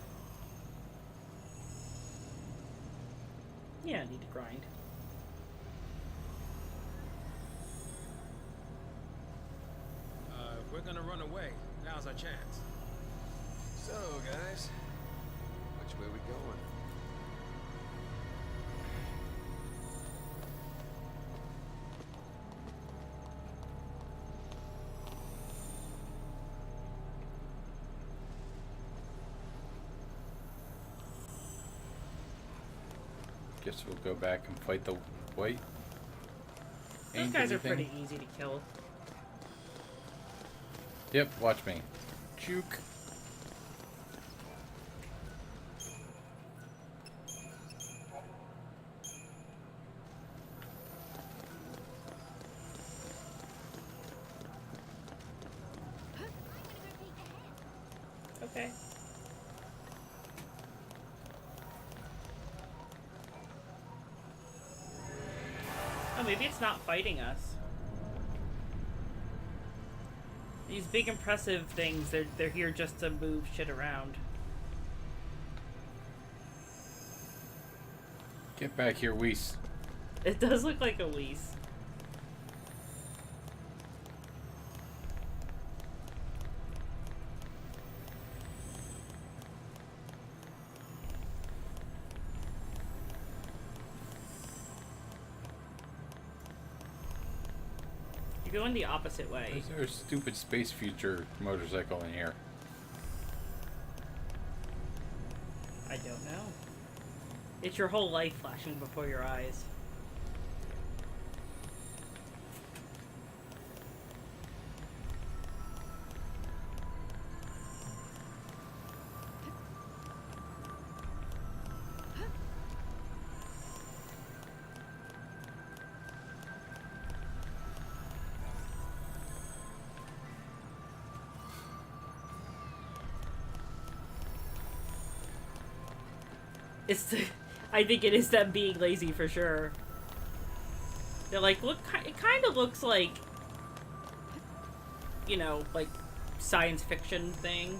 Yeah, I need to grind. If we're gonna run away, now's our chance. So, guys, which way we going? Guess we'll go back and fight the white. Those guys are pretty easy to kill. Yep, watch me. Juke. Okay. Oh, maybe it's not fighting us. These big impressive things, they're here just to move shit around. Get back here, Weiss. It does look like a Whis. You're going the opposite way. Is there a stupid space future motorcycle in here? I don't know. It's your whole life flashing before your eyes. I think it is them being lazy for sure. They're like, look, it kind of looks like, you know, like science fiction thing.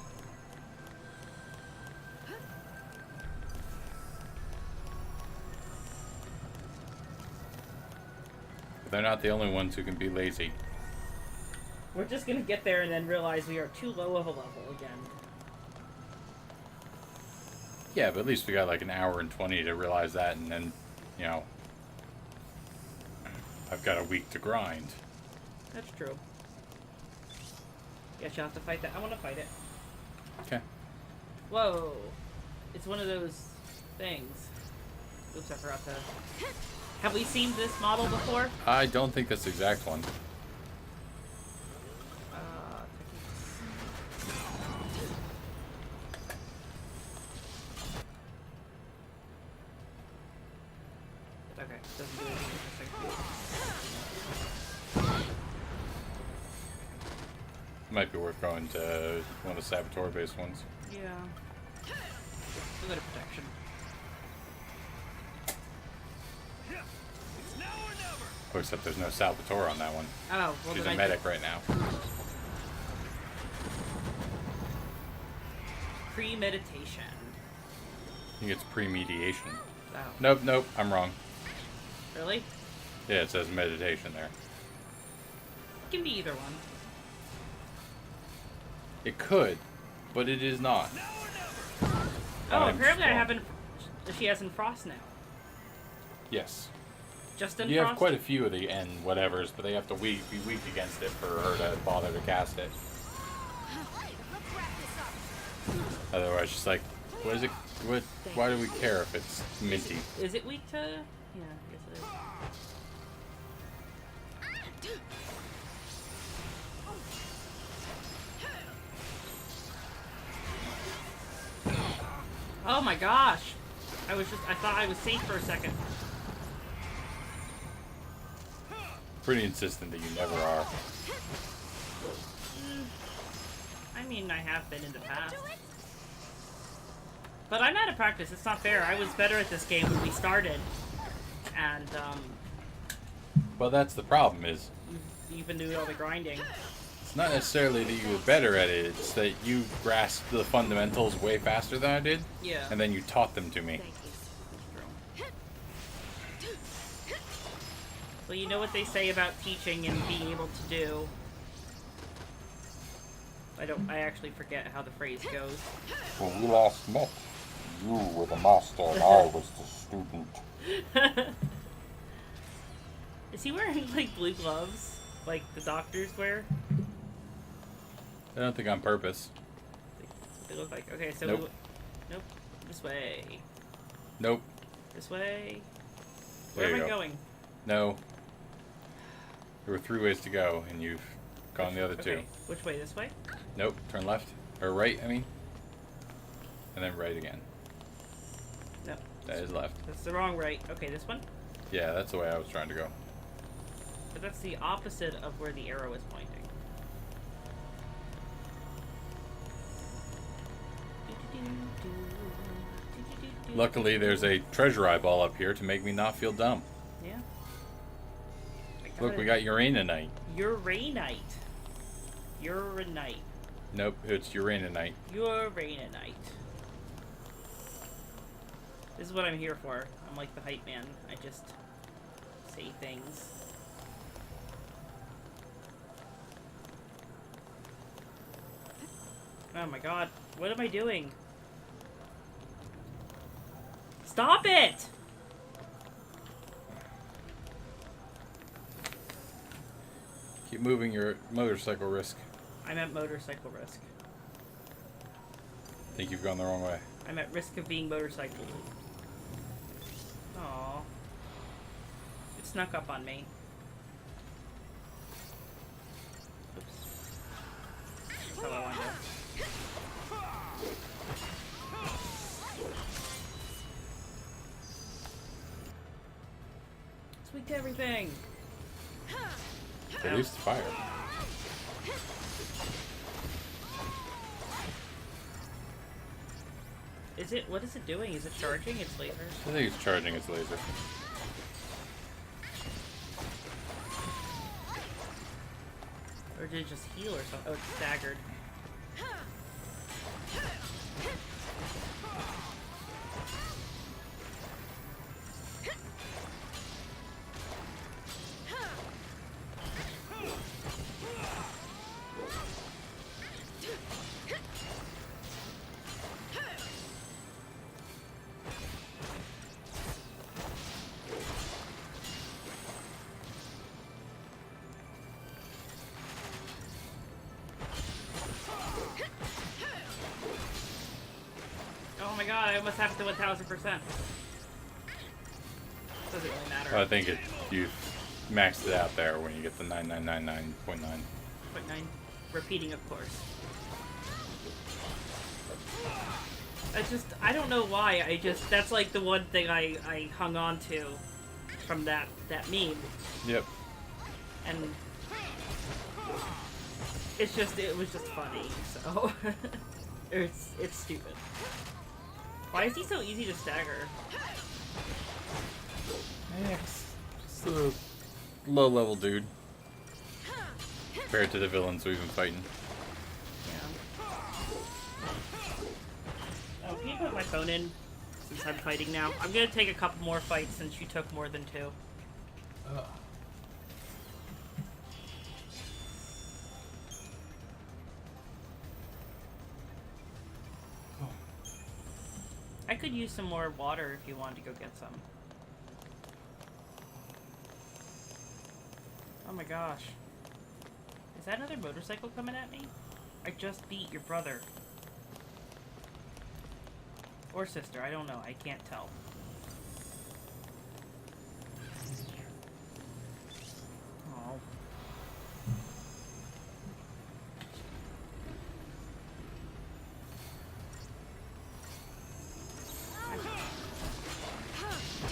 But they're not the only ones who can be lazy. We're just gonna get there and then realize we are too low of a level again. Yeah, but at least we got like an hour and 20 to realize that, and then, you know, I've got a week to grind. That's true. Guess you'll have to fight that. I want to fight it. Okay. Whoa. It's one of those things. Oops, I forgot to... Have we seen this model before? I don't think that's the exact one. Okay, doesn't do anything interesting. Might be worth going to one of the Saboteur-based ones. Yeah. A bit of protection. It's now or never. Oh, except there's no Salvatore on that one. Oh, well She's then a medic right now. Premeditation. I think it's premediation. Oh. Nope, nope, I'm wrong. Really? Yeah, it says meditation there. It can be either one. It could, but it is not. Oh, I'm apparently I wrong. haven't... She has in Frost now. Yes. Just in You Frost? have quite a few of the N whatevers, but they have to be weak against it for her to bother to cast it. Let's wrap this up. Otherwise, she's like, what is it? What? Why do we care if it's minty? Is it weak to... Yeah, I guess it is. Oh my gosh! I thought I was safe for a second. Pretty insistent that you never are. I mean, I have been in the past. But I'm out of practice, it's not fair. I was better at this game when we started. And, Well, that's the problem is, you've been doing all the grinding. it's not necessarily that you were better at it, it's that you grasped the fundamentals way faster than I did, Yeah. and then you taught them to me. Thank you. Well, you know what they say about teaching and being able to do. I actually forget how the phrase goes. When we last met, you were the master and I was the student. Is he wearing, like, blue gloves? Like the doctors wear? I don't think on purpose. That's what they look like. Okay, so Nope. Nope. This way. Nope. This way. There Where you am I go. going? No. There were 3 ways to go, and you've gone the other 2. Okay. Which way? This way? Nope. Turn left. Or right, I mean. And then right again. No. That is left. That's the wrong right. Okay, this one? Yeah, that's the way I was trying to go. But that's the opposite of where the arrow is pointing. Luckily, there's a treasure eyeball up here to make me not feel dumb. Yeah. Look, we got Uraninite. Uranite. Uranite. Nope, it's Uraninite. Uranite. This is what I'm here for. I'm like the hype man. I just say things. Oh my god. What am I doing? Stop it! Keep moving your motorcycle risk. I'm at motorcycle risk. I think you've gone the wrong way. I'm at risk of being motorcycled. Aww. It snuck up on me. Oops. That's how I wanted to. It's weak to everything. At least fire. Is it? What is it doing? Is it charging its lasers? I think it's charging its laser. Or did it just heal or something? Oh, it's staggered. Oh my god, I almost have it to 1000%. Doesn't really matter. Well, I think you maxed it out there when you get the 9999.9. 0.9. Repeating, of course. I don't know why. That's like the one thing I hung on to from that meme. Yep. And it was just funny, so it's stupid. Why is he so easy to stagger? Just a low-level dude compared to the villains we've been fighting. Yeah. Oh, can you put my phone in since I'm fighting now? I'm gonna take a couple more fights since you took more than 2. I could use some more water if you wanted to go get some. Oh my gosh. Is that another motorcycle coming at me? I just beat your brother. Or sister, I don't know. I can't tell. Oh.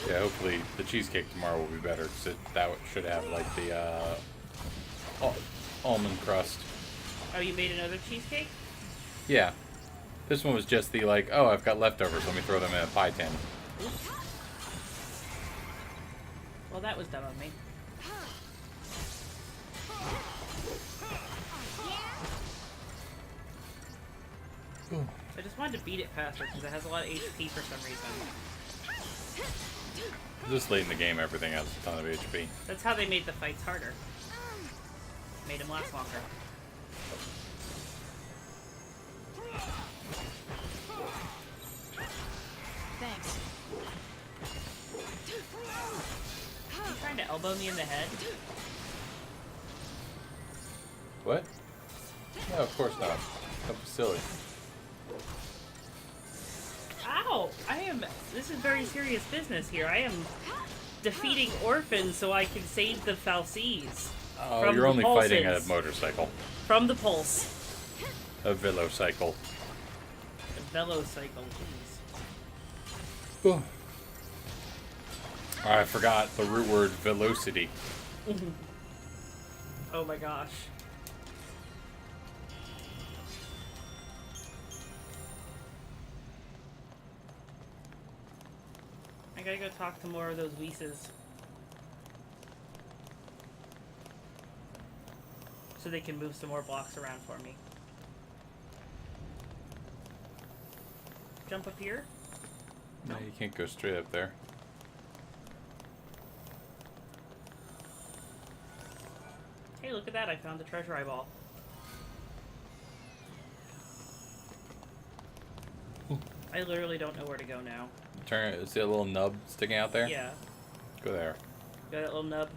Yeah, hopefully the cheesecake tomorrow will be better, because that should have, like, the, almond crust. Oh, you made another cheesecake? Yeah. This one was just the, like, oh, I've got leftovers, let me throw them in a pie tin. Oops. Well, that was dumb of me. I just wanted to beat it faster, because it has a lot of HP for some reason. This late in the game, everything has a ton of HP. That's how they made the fights harder. Made them last longer. Thanks. You trying to elbow me in the head? What? No, of course not. Don't be silly. Ow! This is very serious business here. I am defeating orphans so I can save the Falsees. Oh, From you're the only fighting a pulses. motorcycle. From the pulse. A velocycle. The velocycle, Oh, I forgot the root word velocity. jeez. Oh my gosh. I gotta go talk to more of those Weeses. So they can move some more blocks around for me. Jump up here? No, you can't go straight up there. Hey, look at that, I found the treasure eyeball. I literally don't know where to go now. Turn it. See a little nub sticking out there? Yeah. Go there. Got that little nub.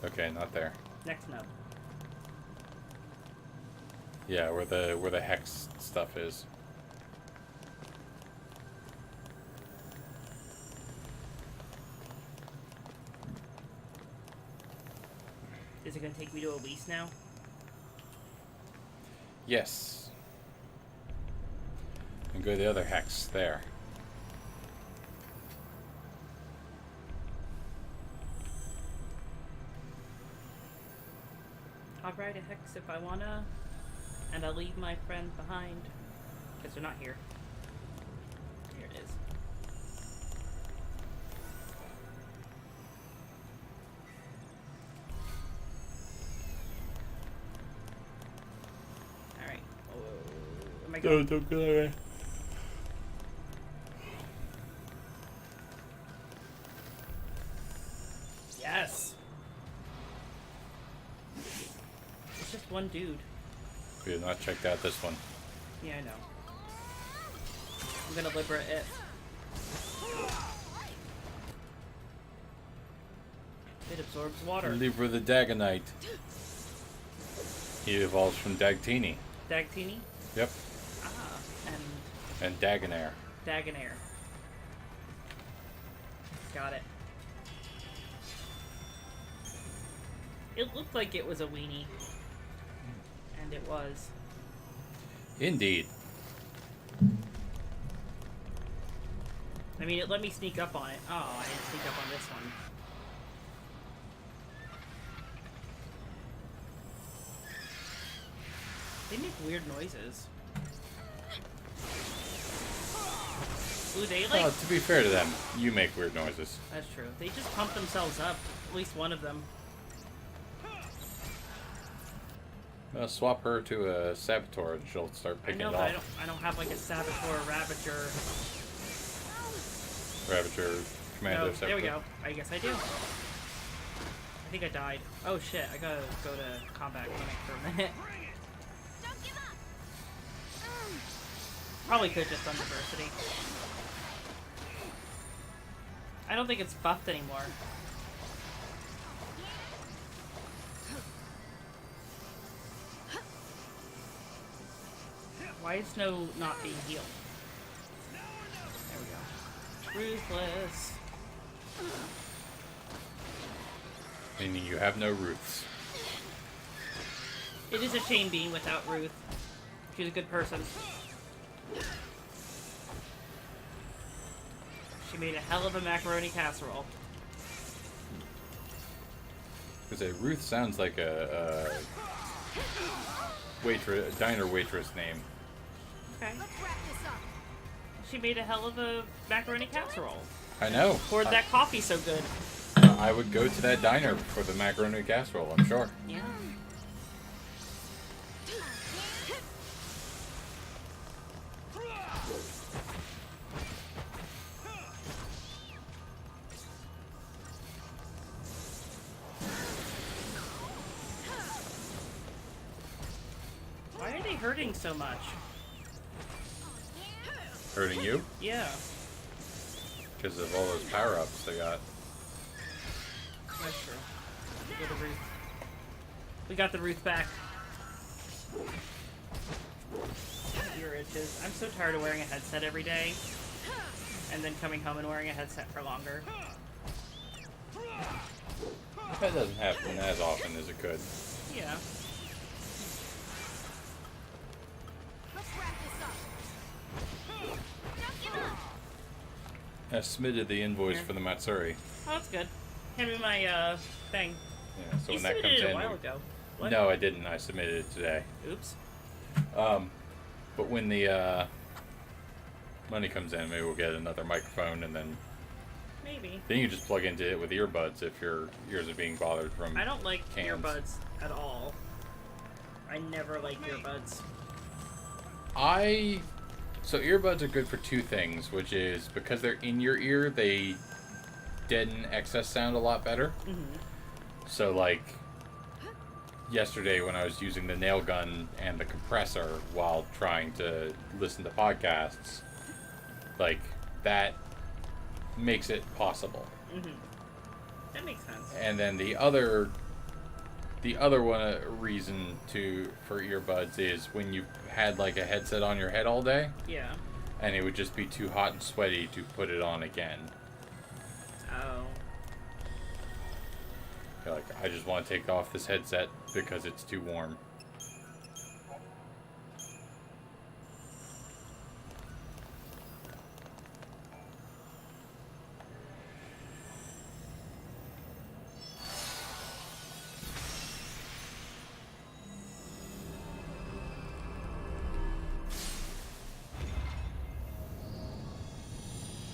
Okay, not there. Next nub. Yeah, where the hex stuff is. Is it gonna take me to a Weese now? Yes. And go to the other hex there. I'll ride a hex if I wanna, and I'll leave my friend behind, because they're not here. Here it is. Alright. Oh, am I going? Don't go away. Yes! It's just one dude. We have not checked out this one. Yeah, I know. I'm gonna liberate it. It absorbs water. Libra the Dagonite. He evolves from Dagtini. Dagtini? Yep. Ah, and And Dagonair. Dagonair. Got it. It looked like it was a weenie. And it was. Indeed. I mean, it let me sneak up on it. Oh, I didn't sneak up on this one. They make weird noises. Ooh, they like... Well, to be fair to them, you make weird noises. That's true. They just pump themselves up. At least one of them. Swap her to a Saboteur and she'll start I picking know, it but off. I don't have like a Saboteur, Ravager. Ravager, Commander, No, Saboteur. there we go. I guess I do. I think I died. Oh shit, I gotta go to combat clinic for a minute. Don't give up. Probably could just done diversity. I don't think it's buffed anymore. Why is Snow not being healed? There we go. Ruthless. Meaning you have no roots. It is a shame being without Ruth. She's a good person. She made a hell of a macaroni casserole. Because a Ruth sounds like a waitress, diner waitress name. Okay. Let's wrap this up. She made a hell of a macaroni casserole. I know. Poured that coffee so good. I would go to that diner for the macaroni casserole, I'm sure. Yeah. Why are they hurting so much? Hurting you? Yeah. Because of all those power-ups they got. That's true. Go to Ruth. We got the Ruth back. Ear itches. I'm so tired of wearing a headset every day. And then coming home and wearing a headset for longer. That doesn't happen as often as it could. Yeah. Let's wrap this up. Don't give up. I submitted the invoice for the Matsuri. Oh, that's good. Hand me my, thing. Yeah, so You when that submitted comes it in... a while ago. What? No, I didn't. I submitted it today. Oops. But when the money comes in, maybe we'll get another microphone, and then Maybe. you just plug into it with earbuds if your ears are being bothered from. I don't like cans. earbuds at all. I never like earbuds. So earbuds are good for two things, which is because they're in your ear, they deaden excess sound a lot better. Mm-hmm. So like yesterday when I was using the nail gun and the compressor while trying to listen to podcasts, like that makes it possible. Mm-hmm. That makes sense. And then the other one reason for earbuds is when you had like a headset on your head all day Yeah. and it would just be too hot and sweaty to put it on again. Oh. You're like, I just want to take off this headset because it's too warm.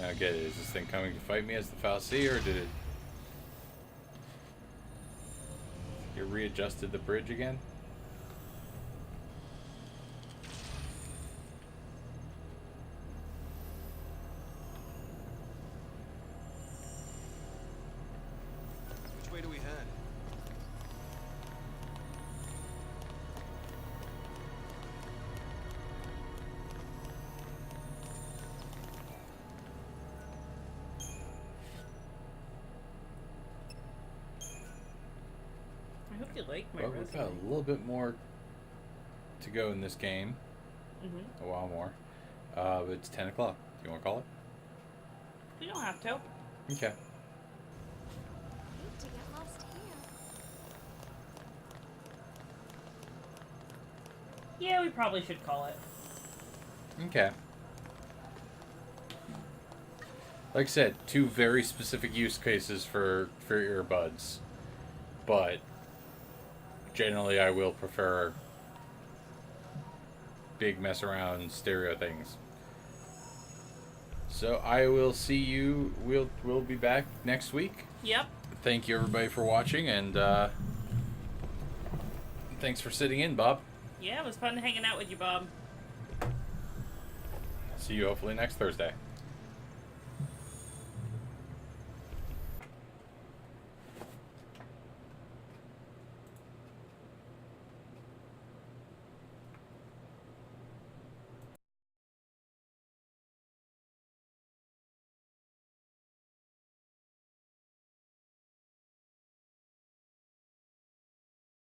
Now get it, is this thing coming to fight me as the Fal'Cie, or did it... You readjusted the bridge again? Which way do we head? I hope you like my Well, we've resume. got a little bit more to go in this game. Mm-hmm. A while more. But it's 10 o'clock. You want to call it? We don't have to. Okay. Hate to get lost here. Yeah, we probably should call it. Okay. Like I said, two very specific use cases for earbuds. But generally I will prefer big mess around stereo things. So I will see you. We'll be back next week. Yep. Thank you everybody for watching, and thanks for sitting in, Bob. Yeah, it was fun hanging out with you, Bob. See you hopefully next Thursday.